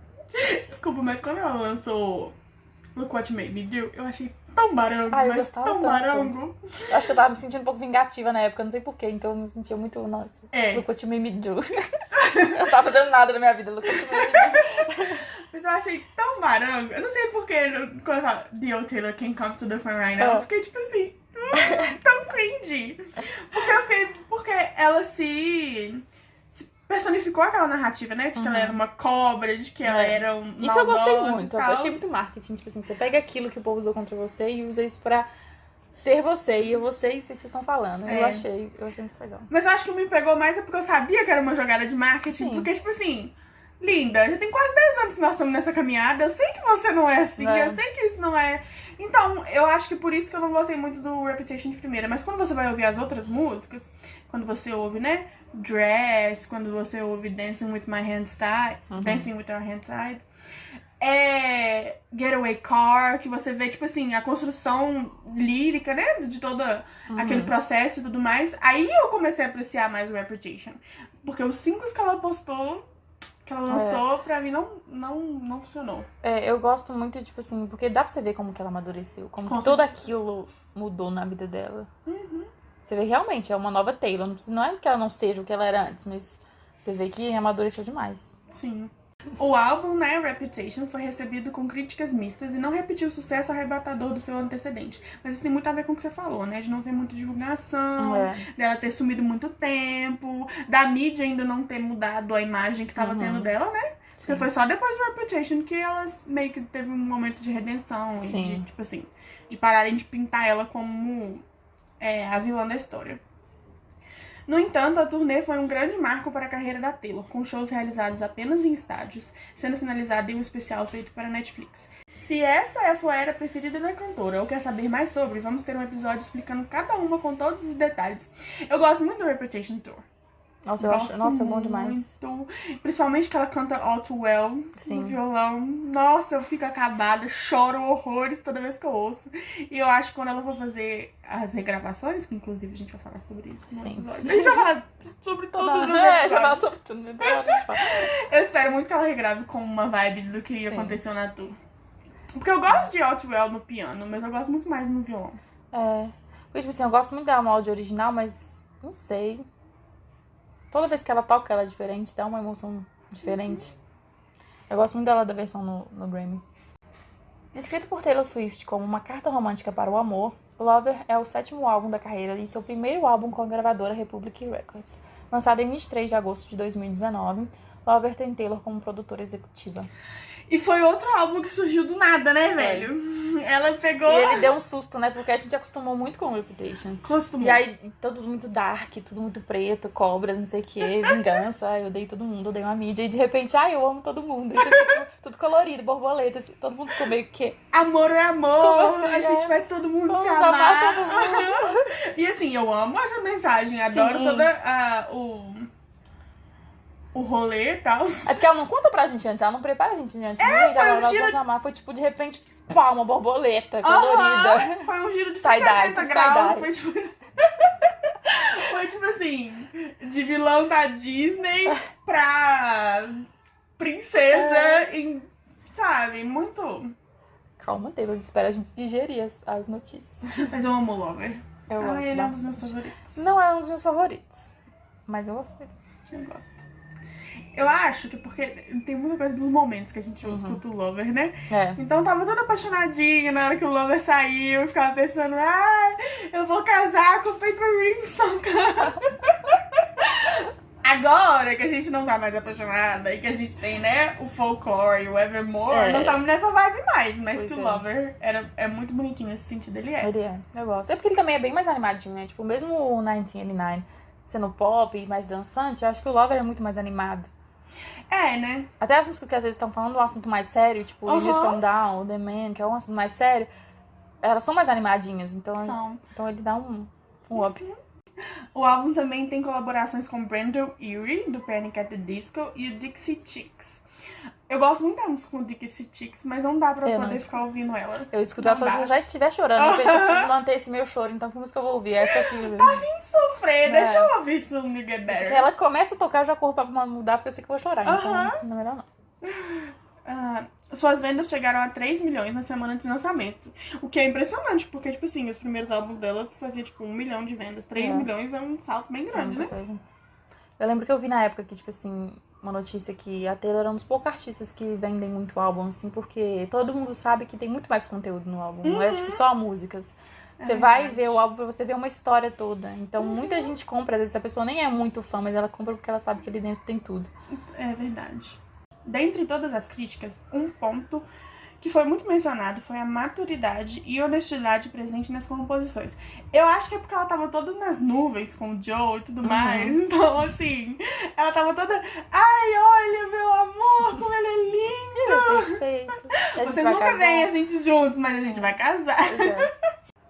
Desculpa, mas quando ela lançou Look What You Made Me Do, eu achei tão barango, eu mas gostava tão tanto. barango. Eu acho que eu tava me sentindo um pouco vingativa na época, não sei porquê, então eu me sentia muito, nossa. Look What You Made Me Do. Eu não tava fazendo nada na minha vida, Look What You Made Me Do. Mas eu achei tão barango. Eu não sei porquê, quando eu falo The Old Taylor Can't Come to the Front Right Now, eu fiquei tipo assim, tão cringy. Porque ela se personificou aquela narrativa, né? De que ela era uma cobra, de que ela era um Isso eu gostei muito, eu achei muito marketing. Tipo assim, você pega aquilo que o povo usou contra você e usa isso pra ser você. E eu vou ser isso que vocês estão falando. Eu achei muito legal. Mas eu acho que me pegou mais é porque eu sabia que era uma jogada de marketing. Sim. Porque, tipo assim, linda, já tem quase 10 anos que nós estamos nessa caminhada. Eu sei que você não é assim, eu sei que isso não é... Então, eu acho que por isso que eu não gostei muito do Reputation de primeira. Mas quando você vai ouvir as outras músicas, quando você ouve, né, Dress, quando você ouve Dancing With My Hands Tied, Dancing With Our Hands Tied, Getaway Car, que você vê, tipo assim, a construção lírica, né, de todo aquele processo e tudo mais. Aí eu comecei a apreciar mais o Reputation. Porque os singles que ela postou, que ela lançou, pra mim não funcionou. É, eu gosto muito, tipo assim, porque dá pra você ver como que ela amadureceu, como que tudo aquilo mudou na vida dela. Você vê realmente, é uma nova Taylor. Não é que ela não seja o que ela era antes, mas Você vê que amadureceu demais. Sim. O álbum, né, Reputation, foi recebido com críticas mistas e não repetiu o sucesso arrebatador do seu antecedente. Mas isso tem muito a ver com o que você falou, né? De não ter muita divulgação, dela ter sumido muito tempo, da mídia ainda não ter mudado a imagem que tava tendo dela, né? Porque foi só depois do Reputation que elas meio que teve um momento de redenção e de, tipo assim, de pararem de pintar ela como a vilã da história. No entanto, a turnê foi um grande marco para a carreira da Taylor, com shows realizados apenas em estádios, sendo finalizado em um especial feito para a Netflix. Se essa é a sua era preferida da cantora ou quer saber mais sobre, vamos ter um episódio explicando cada uma com todos os detalhes. Eu gosto muito do Reputation Tour. Nossa, eu acho. Nossa, é bom demais. Principalmente que ela canta All Too Well no violão. Nossa, eu fico acabada, choro horrores toda vez que eu ouço. E eu acho que quando ela for fazer as regravações, que inclusive a gente vai falar sobre isso no episódio. A gente vai falar sobre tudo no episódio. Já vai sobre tudo no episódio. Eu espero muito que ela regrave com uma vibe do que aconteceu na tour. Porque eu gosto de All Too Well no piano, mas eu gosto muito mais no violão. Porque, tipo assim, eu gosto muito da áudio original, mas não sei. Toda vez que ela toca, ela é diferente, dá uma emoção diferente. Eu gosto muito dela da versão no Grammy. Descrito por Taylor Swift como uma carta romântica para o amor, Lover é o 7º álbum da carreira e seu primeiro álbum com a gravadora Republic Records. Lançado em 23 de agosto de 2019, Lover tem Taylor como produtora executiva. E foi outro álbum que surgiu do nada, né, velho? Ela pegou... E ele deu um susto, né? Porque a gente acostumou muito com o Reputation. Acostumou. E aí, tudo muito dark, tudo muito preto, cobras, não sei o quê, vingança. Eu odeio todo mundo, odeio a mídia. E de repente, eu amo todo mundo. E tudo colorido, borboletas. Todo mundo ficou meio que... Amor é amor, assim, a gente vai todo mundo vamos se amar. todo mundo. E assim, eu amo essa mensagem, adoro toda o rolê e tal. É porque ela não conta pra gente antes, ela não prepara a gente antes. Gente, agora nós vamos amar. Foi tipo, de repente, pá, uma borboleta colorida. Foi um giro de Tie-dye, 180 graus. Foi tipo... foi tipo assim, de vilão da Disney pra princesa, sabe? Muito... Calma, Taylor, espera a gente digerir as notícias. Mas eu amo o Lover. Eu gosto. Ele é um dos meus favoritos. Não é um dos meus favoritos, mas eu gosto dele. Eu gosto. Eu acho que porque tem muita coisa dos momentos que a gente escuta o Lover, né? Então tava toda apaixonadinha na hora que o Lover saiu. Eu ficava pensando, eu vou casar com o Paper Rings tocando. Agora que a gente não tá mais apaixonada e que a gente tem, né, o Folklore e o Evermore, não estamos nessa vibe mais. Mas que o Lover é muito bonitinho nesse sentido, ele é. Ele é, eu gosto. É porque ele também é bem mais animadinho, né? Tipo, mesmo o 1989 sendo pop e mais dançante, eu acho que o Lover é muito mais animado. É, né? Até as músicas que às vezes estão falando um assunto mais sério, tipo o You Calm Down, The Man, que é um assunto mais sério, elas são mais animadinhas, então ele dá um up. O álbum também tem colaborações com Brandon Urie, do Panic! At the Disco, e o Dixie Chicks. Eu gosto muito da música com o Dixie Chicks, mas não dá pra poder ficar ouvindo ela. Eu escuto ela só se eu já estiver chorando. Eu penso, eu preciso manter esse meu choro, então que música eu vou ouvir? Essa aqui. Tá vindo sofrer, deixa eu ouvir Soon You Get Better. Porque ela começa a tocar, eu já corro pra mudar, porque eu sei que eu vou chorar, então não é melhor não. Suas vendas chegaram a 3 milhões na semana de lançamento. O que é impressionante, porque, tipo assim, os primeiros álbuns dela fazia, tipo, 1 milhão de vendas. 3 milhões é um salto bem grande, né? Coisa. Eu lembro que eu vi na época que, tipo assim, uma notícia que a Taylor é um dos poucos artistas que vendem muito álbum, assim, porque todo mundo sabe que tem muito mais conteúdo no álbum. Não é, tipo, só músicas. Você vai ver o álbum pra você ver uma história toda. Então, muita gente compra. Às vezes, a pessoa nem é muito fã, mas ela compra porque ela sabe que ali dentro tem tudo. É verdade. Dentre todas as críticas, um ponto que foi muito mencionado foi a maturidade e honestidade presente nas composições. Eu acho que é porque ela tava toda nas nuvens com o Joe e tudo mais. Então, assim, ela tava toda... Ai, olha, meu amor, como ele é lindo! Perfeito. Vocês nunca veem a gente juntos, mas a gente vai casar.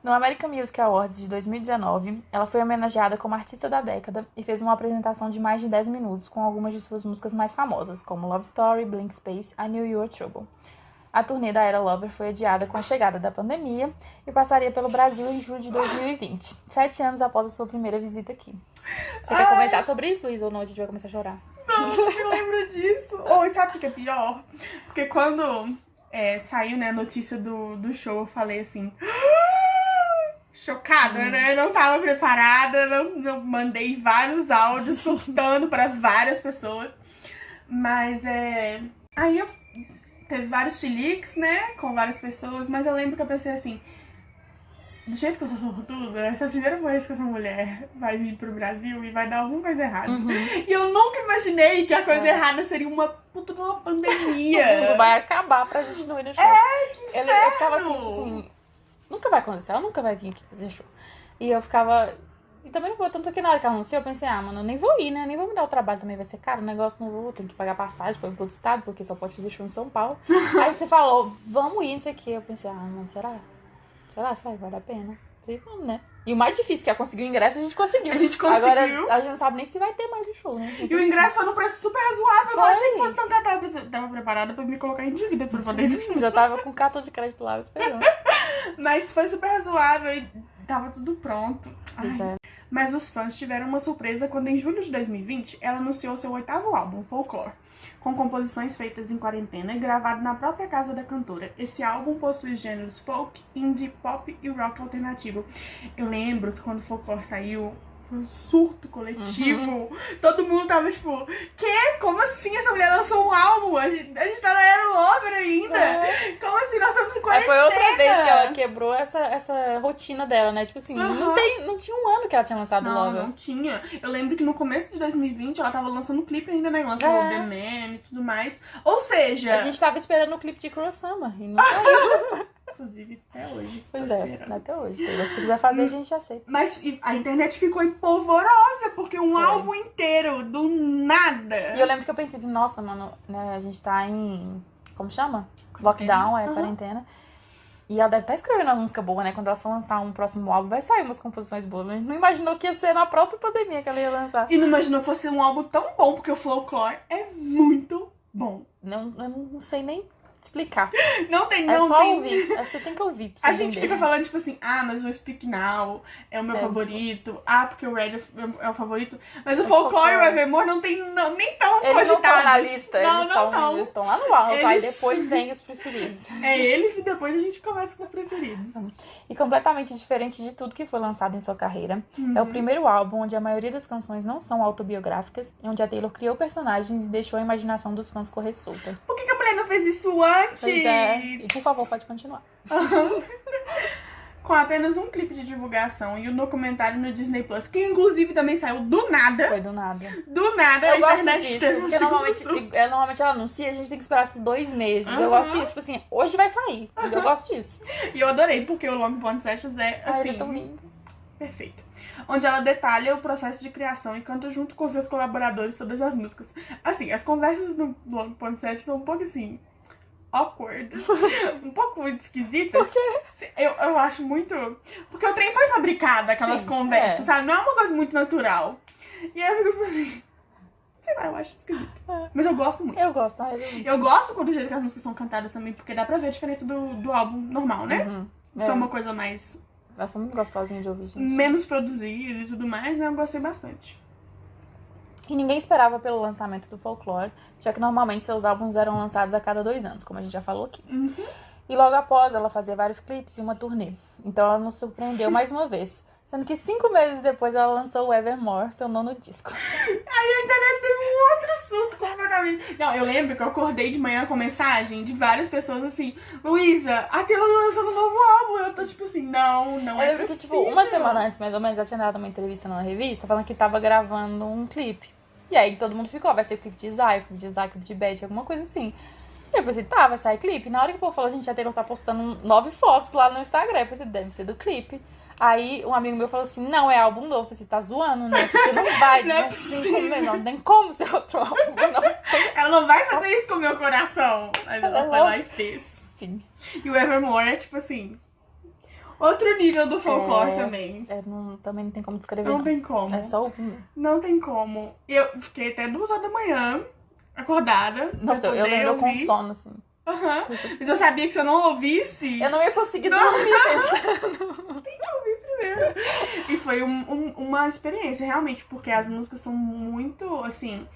No American Music Awards de 2019, ela foi homenageada como artista da década e fez uma apresentação de mais de 10 minutos com algumas de suas músicas mais famosas, como Love Story, Blank Space, I Knew You Were Trouble. A turnê da era Lover foi adiada com a chegada da pandemia e passaria pelo Brasil em julho de 2020, 7 anos após a sua primeira visita aqui. Você quer comentar sobre isso, Luiz, ou não? A gente vai começar a chorar. Não me lembro disso. Ou sabe o que é pior? Porque quando saiu, né, a notícia do show, eu falei assim... chocada, né? Não tava preparada, não mandei vários áudios surtando pra várias pessoas. Mas aí teve vários chiliques, né? Com várias pessoas, mas eu lembro que eu pensei assim, do jeito que eu sou sortuda, essa é a primeira vez que essa mulher vai vir pro Brasil e vai dar alguma coisa errada. E eu nunca imaginei que a coisa errada seria uma puta de uma pandemia. O mundo vai acabar pra gente não ir no show. Que Eu ficava assim, tipo assim, nunca vai acontecer, ela nunca vai vir aqui fazer show. E eu ficava... E também não vou, tanto que na hora que ela anunciou, eu pensei, mano, eu nem vou ir, né? Nem vou me dar o trabalho também, vai ser caro o negócio, não vou, tenho que pagar passagem pra ir pro outro estado, porque só pode fazer show em São Paulo. Aí você falou, vamos ir, não sei o quê. Eu pensei, mano, será? Será que vai dar a pena? Falei, vamos, né? E o mais difícil, que é conseguir o ingresso, a gente conseguiu. A gente conseguiu. Agora, a gente não sabe nem se vai ter mais um show, né? E o ingresso foi num preço super razoável. Eu não achei que fosse tão caro. Eu tava preparada pra me colocar em dívida pra poder ir no show. Já tava com cartão de crédito lá esperando. Mas foi super razoável e tava tudo pronto. Ai. Mas os fãs tiveram uma surpresa quando, em julho de 2020, ela anunciou seu 8º álbum, Folklore, com composições feitas em quarentena e gravado na própria casa da cantora. Esse álbum possui os gêneros folk, indie, pop e rock alternativo. Eu lembro que quando Folklore saiu, foi um surto coletivo. Todo mundo tava tipo, quê? Como assim essa mulher lançou um álbum? A gente tá na Era Lover ainda. Como assim? Nós estamos em quarentena. Foi outra vez que ela quebrou essa rotina dela, né? Tipo assim, não tinha um ano que ela tinha lançado Lover. Não tinha. Eu lembro que no começo de 2020 ela tava lançando clipe ainda, né? Lançou The Man e tudo mais. Ou seja... A gente tava esperando o clipe de Cruel Summer e não saiu. Inclusive, até hoje. Pois até hoje. Então, se quiser fazer, a gente aceita. Mas a internet ficou empolvorosa, porque álbum inteiro, do nada. E eu lembro que eu pensei, nossa, mano, né, a gente tá em... Como chama? Lockdown, quarentena. E ela deve estar escrevendo umas músicas boas, né? Quando ela for lançar um próximo álbum, vai sair umas composições boas. Mas não imaginou que ia ser na própria pandemia que ela ia lançar. E não imaginou que fosse um álbum tão bom, porque o Folklore é muito bom. Eu não sei nem explicar. Não tem. Ouvir. Você tem que ouvir. A gente fica falando, tipo assim, mas o Speak Now é o meu favorito. Porque o Red é o favorito. Mas o Folklore e o Evermore não tem nem tão cogitados. Eles não estão na lista. Eles estão lá no alto. Aí depois vem os preferidos. Eles e depois a gente começa com os preferidos. E completamente diferente de tudo que foi lançado em sua carreira. É o primeiro álbum onde a maioria das canções não são autobiográficas, onde a Taylor criou personagens e deixou a imaginação dos fãs correr solta. Por que a mulher não fez isso antes? Pois é. E por favor, pode continuar. Com apenas um clipe de divulgação e um documentário no Disney Plus, que inclusive também saiu do nada. Foi do nada. Do nada. Eu gosto disso, porque normalmente ela anuncia, a gente tem que esperar tipo 2 meses. Eu gosto disso, tipo assim, hoje vai sair. Eu gosto disso. E eu adorei, porque o Long Pond Sessions é assim... é tão lindo. Perfeito. Onde ela detalha o processo de criação e canta junto com seus colaboradores todas as músicas. Assim, as conversas no Long Pond Sessions são um pouco assim... awkward. Um pouco esquisitas. Por quê? Eu acho muito... Porque o trem foi fabricado, aquelas conversas, sabe? Não é uma coisa muito natural. E aí eu fico assim... Sei lá, eu acho esquisito. Mas eu gosto muito. Eu gosto. Eu gosto do jeito que as músicas são cantadas também, porque dá pra ver a diferença do álbum normal, né? Isso é uma coisa mais... Elas são muito gostosinhas de ouvir, gente. Menos produzida e tudo mais, né? Eu gostei bastante. E ninguém esperava pelo lançamento do Folklore, já que normalmente seus álbuns eram lançados a cada 2 anos, como a gente já falou aqui. E logo após, ela fazia vários clipes e uma turnê. Então ela nos surpreendeu mais uma vez. Sendo que 5 meses depois ela lançou o Evermore, seu 9º disco. Aí a internet teve um outro surto completamente. Não, eu lembro que eu acordei de manhã com mensagem de várias pessoas assim, Luísa, a Taylor lançando um novo álbum. Eu tô tipo assim, não Eu lembro que tipo, uma semana antes, mais ou menos, ela tinha dado uma entrevista numa revista falando que tava gravando um clipe. E aí todo mundo ficou, vai ser clipe de Zay, clipe de Beth, alguma coisa assim. E eu pensei, vai sair clipe. Na hora que o povo falou, gente, a Taylor tá postando 9 fotos lá no Instagram. Eu pensei, deve ser do clipe. Aí um amigo meu falou assim, não, é álbum novo. Eu pensei, tá zoando, né? Porque não vai, não tem como ser outro álbum. Ela não vai fazer isso com o meu coração. Mas ela foi lá e fez. Sim. E o Evermore é tipo assim... outro nível do Folklore também. Também não tem como descrever. Não tem como. É só ouvir. Não tem como. Eu fiquei até 2 horas da manhã, acordada. Nossa, eu lembro com sono, assim. Mas eu sabia que se eu não ouvisse... eu não ia conseguir dormir. Tem que ouvir primeiro. E foi uma experiência, realmente, porque as músicas são muito, assim...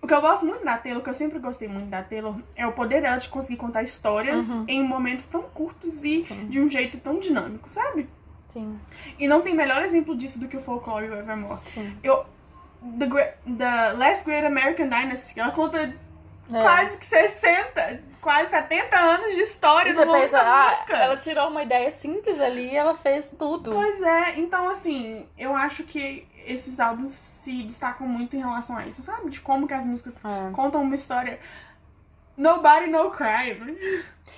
O que eu gosto muito da Taylor, o que eu sempre gostei muito da Taylor, é o poder dela de conseguir contar histórias em momentos tão curtos e de um jeito tão dinâmico, sabe? Sim. E não tem melhor exemplo disso do que o Folklore e o Evermore. Sim. The Last Great American Dynasty, ela conta quase que 70 anos de história E você numa pensa, única música. ela tirou uma ideia simples ali e ela fez tudo. Pois é, então assim, eu acho que esses álbuns se destacam muito em relação a isso, sabe? De como que as músicas contam uma história. Nobody, no crime.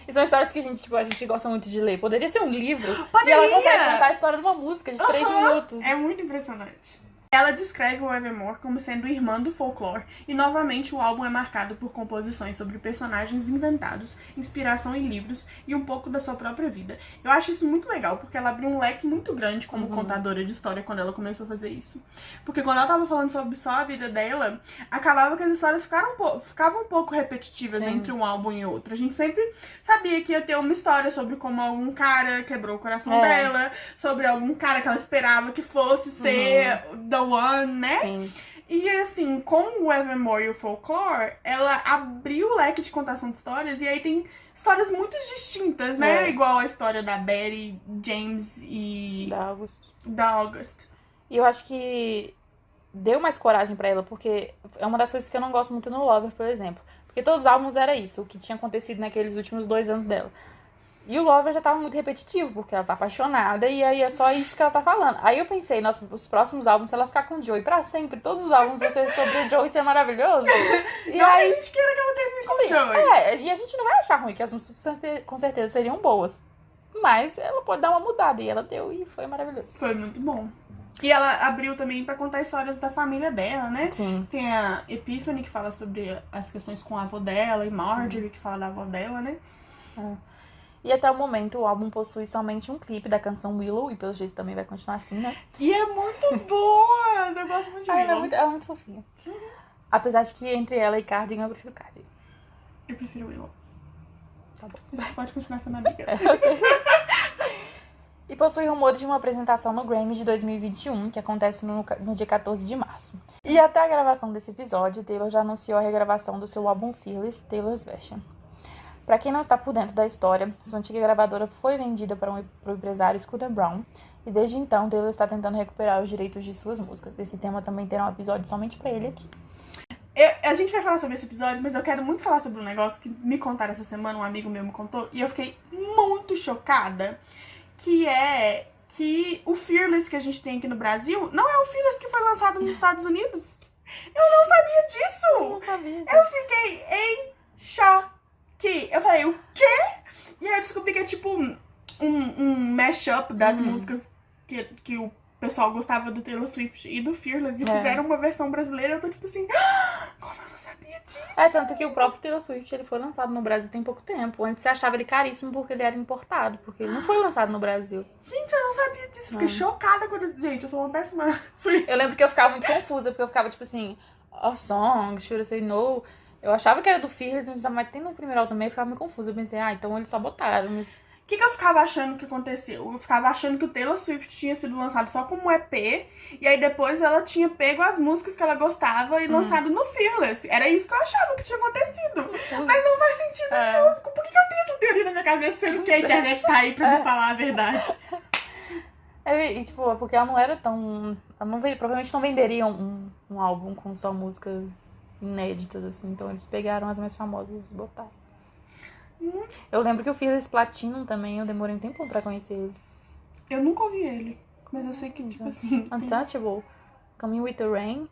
E são histórias que a gente gosta muito de ler. Poderia ser um livro. Poderia. E ela consegue contar a história de uma música de 3 minutos. É muito impressionante. Ela descreve o Evermore como sendo irmã do folclore, e novamente o álbum é marcado por composições sobre personagens inventados, inspiração em livros e um pouco da sua própria vida. Eu acho isso muito legal, porque ela abriu um leque muito grande como contadora de história quando ela começou a fazer isso. Porque quando ela tava falando sobre só a vida dela, acabava que as histórias ficavam um pouco repetitivas entre um álbum e outro. A gente sempre sabia que ia ter uma história sobre como algum cara quebrou o coração dela, sobre algum cara que ela esperava que fosse ser the one, né? Sim. E assim, com o Evermore e o Folklore, ela abriu o leque de contação de histórias, e aí tem histórias muito distintas, né? Igual a história da Betty, James e da August. E eu acho que deu mais coragem pra ela, porque é uma das coisas que eu não gosto muito no Lover, por exemplo. Porque todos os álbuns era isso, o que tinha acontecido naqueles últimos 2 anos dela. E o Lover já tava muito repetitivo, porque ela tá apaixonada e aí é só isso que ela tá falando. Aí eu pensei, nossa, os próximos álbuns, se ela ficar com o Joey pra sempre, todos os álbuns vão ser sobre o Joey ser maravilhoso. E não, aí a gente queira que ela termine com o Joey. e a gente não vai achar ruim, que as músicas com certeza seriam boas. Mas ela pode dar uma mudada, e ela deu, e foi maravilhoso. Foi muito bom. E ela abriu também pra contar histórias da família dela, né? Sim. Tem a Epiphany, que fala sobre as questões com a avó dela, e Marjorie, que fala da avó dela, né? E até o momento o álbum possui somente um clipe da canção Willow, e pelo jeito também vai continuar assim, né? E é muito boa! Eu gosto muito de Willow. Ela é muito fofinha. Apesar de que entre ela e Cardigan eu prefiro Cardigan. Eu prefiro Willow. Tá bom. A gente pode continuar sendo amiga. E possui rumores de uma apresentação no Grammy de 2021, que acontece no dia 14 de março. E até a gravação desse episódio, Taylor já anunciou a regravação do seu álbum Fearless, Taylor's Version. Pra quem não está por dentro da história, sua antiga gravadora foi vendida para o empresário Scooter Braun, e desde então Taylor está tentando recuperar os direitos de suas músicas. Esse tema também terá um episódio somente pra ele aqui. A gente vai falar sobre esse episódio, mas eu quero muito falar sobre um negócio que me contaram essa semana, um amigo meu me contou, e eu fiquei muito chocada, que é que o Fearless que a gente tem aqui no Brasil não é o Fearless que foi lançado nos Estados Unidos. Eu não sabia disso! Eu não sabia, gente. Eu fiquei em choque. Eu falei, o quê? E aí eu descobri que é tipo um mashup das músicas que o pessoal gostava do Taylor Swift e do Fearless, e fizeram uma versão brasileira. Eu tô tipo assim, como eu não sabia disso? Tanto que o próprio Taylor Swift ele foi lançado no Brasil tem pouco tempo. Antes você achava ele caríssimo porque ele era importado, porque ele não foi lançado no Brasil. Gente, eu não sabia disso. Fiquei chocada quando... Gente, eu sou uma péssima Swift. Eu lembro que eu ficava muito confusa, porque eu ficava tipo assim, Our Song, Should I Say No... Eu achava que era do Fearless, mas tem no primeiro álbum também, eu ficava meio confusa. Eu pensei, então eles só botaram. Mas... O que eu ficava achando que aconteceu? Eu ficava achando que o Taylor Swift tinha sido lançado só como EP, e aí depois ela tinha pego as músicas que ela gostava e lançado no Fearless. Era isso que eu achava que tinha acontecido. Mas não faz sentido nenhum. Por que eu tenho essa teoria na minha cabeça, sendo que a internet tá aí pra me falar a verdade? E tipo, porque ela não era tão... provavelmente não venderia um álbum com só músicas inéditas, assim. Então eles pegaram as mais famosas e botaram. Eu lembro que eu fiz esse Platinum também, eu demorei um tempo pra conhecer ele. Eu nunca ouvi ele, mas eu sei que, tipo assim... Untouchable, Coming With The Rain,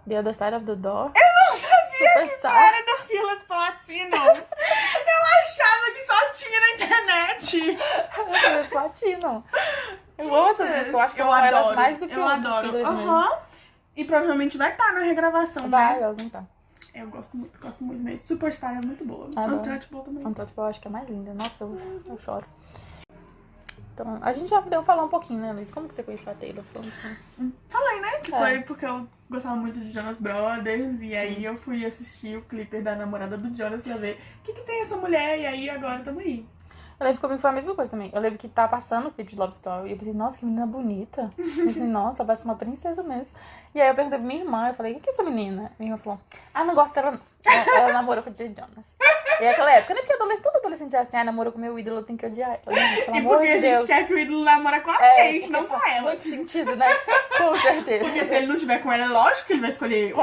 The Other Side of the Door. Eu não sabia Superstar. que isso era do Fearless Platinum. Eu achava que só tinha na internet. Fearless Platinum. Eu amo essas músicas, eu acho que eu amo elas mais do que eu o adoro. Fearless mesmo. E provavelmente vai estar na regravação, Vai, né? elas vão estar. Eu gosto muito mesmo. Superstar é muito boa. Adoro. Untouchable também. Untouchable eu acho que é mais linda. Nossa, eu choro. Então, a gente já deu falar um pouquinho, né, Luiz? Como que você conheceu a Taylor? Falei, né? Que foi porque eu gostava muito de Jonas Brothers. E aí eu fui assistir o clipe da namorada do Jonas pra ver o que tem essa mulher. E aí agora tamo aí. Eu lembro que comigo foi a mesma coisa também. Eu lembro que tá passando o clipe de Love Story. E eu pensei, nossa, que menina bonita. Eu pensei, nossa, parece uma princesa mesmo. E aí eu perguntei pra minha irmã, eu falei, o que é essa menina? Minha irmã falou, não gosto dela não. Ela namorou com o Jay Jonas. E aquela época, né? Porque todo adolescente é assim, namorou com meu ídolo, eu tenho que odiar ela. Gente, pelo E amor porque de a gente Deus. quer que o ídolo namora com a gente, não com faz ela. muito sentido, né? Com certeza. Porque se ele não tiver com ela, é lógico que ele vai escolher eu.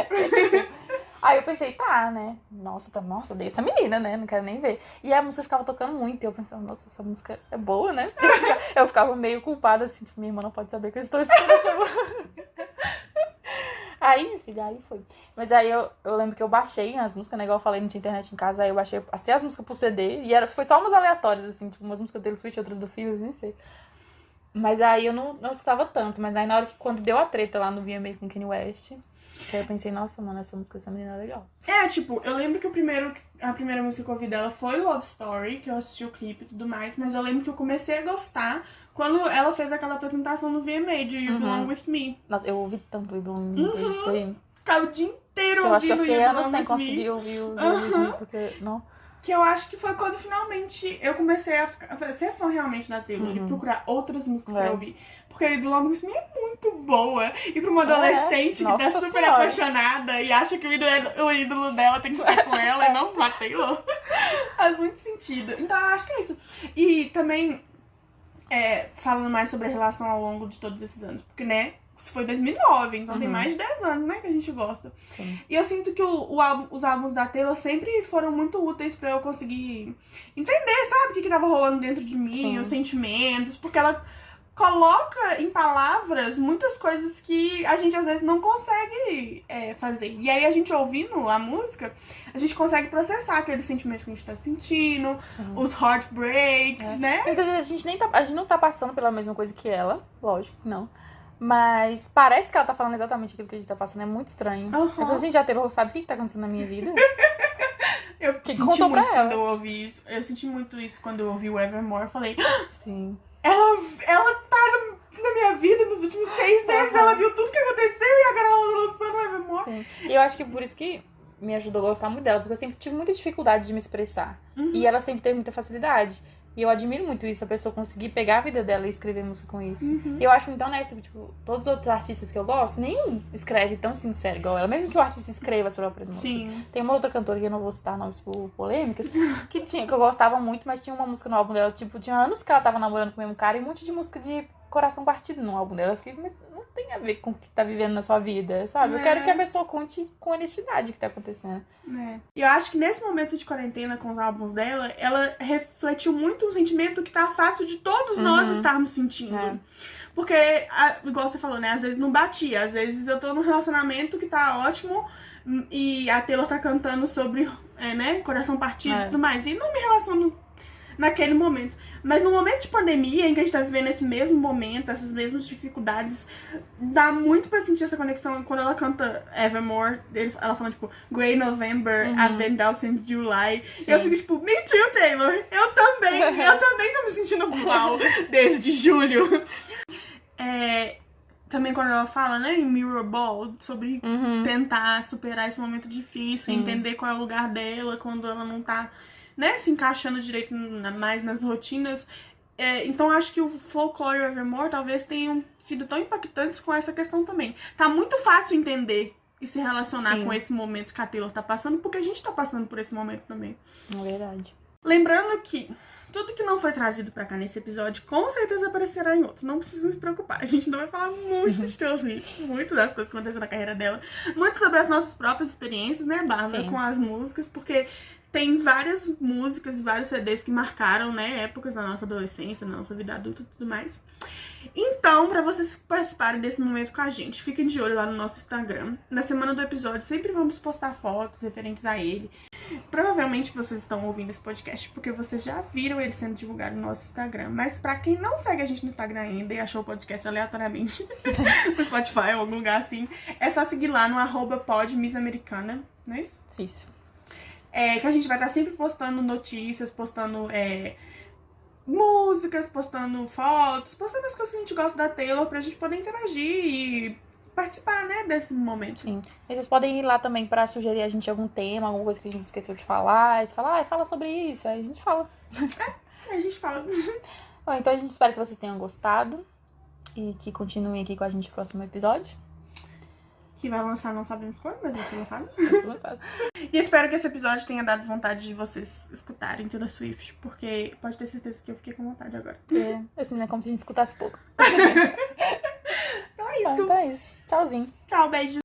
Aí eu pensei, tá, né? Nossa, odeio essa menina, né? Não quero nem ver. E a música ficava tocando muito. E eu pensava, nossa, essa música é boa, né? Eu ficava meio culpada, assim, tipo, minha irmã não pode saber que eu estou escutando essa música. Aí, minha filha, aí foi. Mas aí eu lembro que eu baixei as músicas, né? Igual eu falei, não tinha internet em casa. Aí eu baixei as músicas pro CD. E foi só umas aleatórias, assim, tipo, umas músicas Taylor Swift, outras do Phil, nem sei. Mas aí eu não escutava tanto. Mas aí na hora que, quando deu a treta lá no VMA com Kanye West, que aí eu pensei, nossa, mano, essa música dessa menina é legal. Tipo, eu lembro que a primeira música que eu ouvi dela foi Love Story, que eu assisti o clipe e tudo mais, mas eu lembro que eu comecei a gostar quando ela fez aquela apresentação no VMA de You Belong With Me. Nossa, eu ouvi tanto o Belong With Me desde isso aí. Ficava o dia inteiro Eu acho que eu ouvindo fiquei You anos Belong sem With conseguir Me. ouvir o Belong With Me, porque, não... Que eu acho que foi quando finalmente eu comecei a ser fã realmente da Taylor e procurar outras músicas pra ouvir. Porque a Belong With Me é muito boa. E pra uma adolescente que tá Nossa super Senhora. apaixonada e acha que o ídolo dela tem que ficar com ela e não com a Taylor, faz muito sentido. Então eu acho que é isso. E também, falando mais sobre a relação ao longo de todos esses anos, porque, né, isso foi 2009, então tem mais de 10 anos, né, que a gente gosta. Sim. E eu sinto que os álbuns da Taylor sempre foram muito úteis pra eu conseguir entender, sabe, o que tava rolando dentro de mim, Sim. os sentimentos, porque ela coloca em palavras muitas coisas que a gente às vezes não consegue fazer. E aí a gente ouvindo a música, a gente consegue processar aqueles sentimentos que a gente tá sentindo, os heartbreaks, né? Muitas vezes a gente não tá passando pela mesma coisa que ela, lógico que não. Mas parece que ela tá falando exatamente aquilo que a gente tá passando, é muito estranho. Eu falei, gente, a Taylor sabe o que tá acontecendo na minha vida? Eu Que senti contou muito pra quando ela. eu ouvi isso. Eu senti muito isso quando eu ouvi o Evermore. Eu falei, Sim. ela tá na minha vida nos últimos 6 meses. Ela viu tudo que aconteceu e agora ela tá lançando o Evermore. Sim. E eu acho que por isso que me ajudou a gostar muito dela, porque eu sempre tive muita dificuldade de me expressar. E ela sempre teve muita facilidade. E eu admiro muito isso, a pessoa conseguir pegar a vida dela e escrever música com isso. E eu acho muito honesta, tipo, todos os outros artistas que eu gosto, nenhum escreve tão sincero igual ela. Mesmo que o artista escreva as próprias músicas. Sim. Tem uma outra cantora que eu não vou citar nomes por polêmicas, que eu gostava muito, mas tinha uma música no álbum dela, tipo, tinha anos que ela tava namorando com o mesmo cara e um monte de música de coração partido no álbum dela. Eu fiquei, mas não tem a ver com o que tá vivendo na sua vida, sabe? Eu quero que a pessoa conte com honestidade o que tá acontecendo. E eu acho que nesse momento de quarentena com os álbuns dela, ela refletiu muito um sentimento que tá fácil de todos nós estarmos sentindo. Porque, igual você falou, né? Às vezes não batia. Às vezes eu tô num relacionamento que tá ótimo e a Taylor tá cantando sobre, né, coração partido e tudo mais. E não me relaciono naquele momento. Mas no momento de pandemia, em que a gente tá vivendo esse mesmo momento, essas mesmas dificuldades, dá muito pra sentir essa conexão. Quando ela canta Evermore, ela fala, tipo, Grey November, a 10,000 July. Sim. Eu fico, tipo, me too, Taylor. Eu também tô me sentindo mal desde julho. Também quando ela fala, né, em Mirror Ball, sobre tentar superar esse momento difícil, entender qual é o lugar dela quando ela não tá, né, se encaixando direito mais nas rotinas. Então acho que o Folklore e o Evermore talvez tenham sido tão impactantes com essa questão também. Tá muito fácil entender e se relacionar com esse momento que a Taylor tá passando, porque a gente tá passando por esse momento também. É verdade. Lembrando que tudo que não foi trazido pra cá nesse episódio, com certeza aparecerá em outro. Não precisa se preocupar. A gente não vai falar muito de Taylor Swift, muito das coisas que aconteceram na carreira dela, muito sobre as nossas próprias experiências, né, Bárbara, com as músicas, porque tem várias músicas e vários CDs que marcaram, né, épocas da nossa adolescência, da nossa vida adulta e tudo mais. Então, pra vocês participarem desse momento com a gente, fiquem de olho lá no nosso Instagram. Na semana do episódio, sempre vamos postar fotos referentes a ele. Provavelmente vocês estão ouvindo esse podcast porque vocês já viram ele sendo divulgado no nosso Instagram. Mas pra quem não segue a gente no Instagram ainda e achou o podcast aleatoriamente no Spotify ou algum lugar assim, é só seguir lá no @podmissamericana, não é isso? Isso. Que a gente vai estar sempre postando notícias, postando músicas, postando fotos, postando as coisas que a gente gosta da Taylor pra gente poder interagir e participar, né, desse momento. Sim. E vocês podem ir lá também pra sugerir a gente algum tema, alguma coisa que a gente esqueceu de falar. E você fala, fala sobre isso. Aí a gente fala. A gente fala. Bom, então a gente espera que vocês tenham gostado e que continuem aqui com a gente no próximo episódio. Que vai lançar, não sabemos quando, mas vai ser lançado. Lançado. E espero que esse episódio tenha dado vontade de vocês escutarem Taylor Swift, porque pode ter certeza que eu fiquei com vontade agora. É, assim, né? Como se a gente escutasse pouco. Então é isso. Então é isso. Tchauzinho. Tchau, beijo.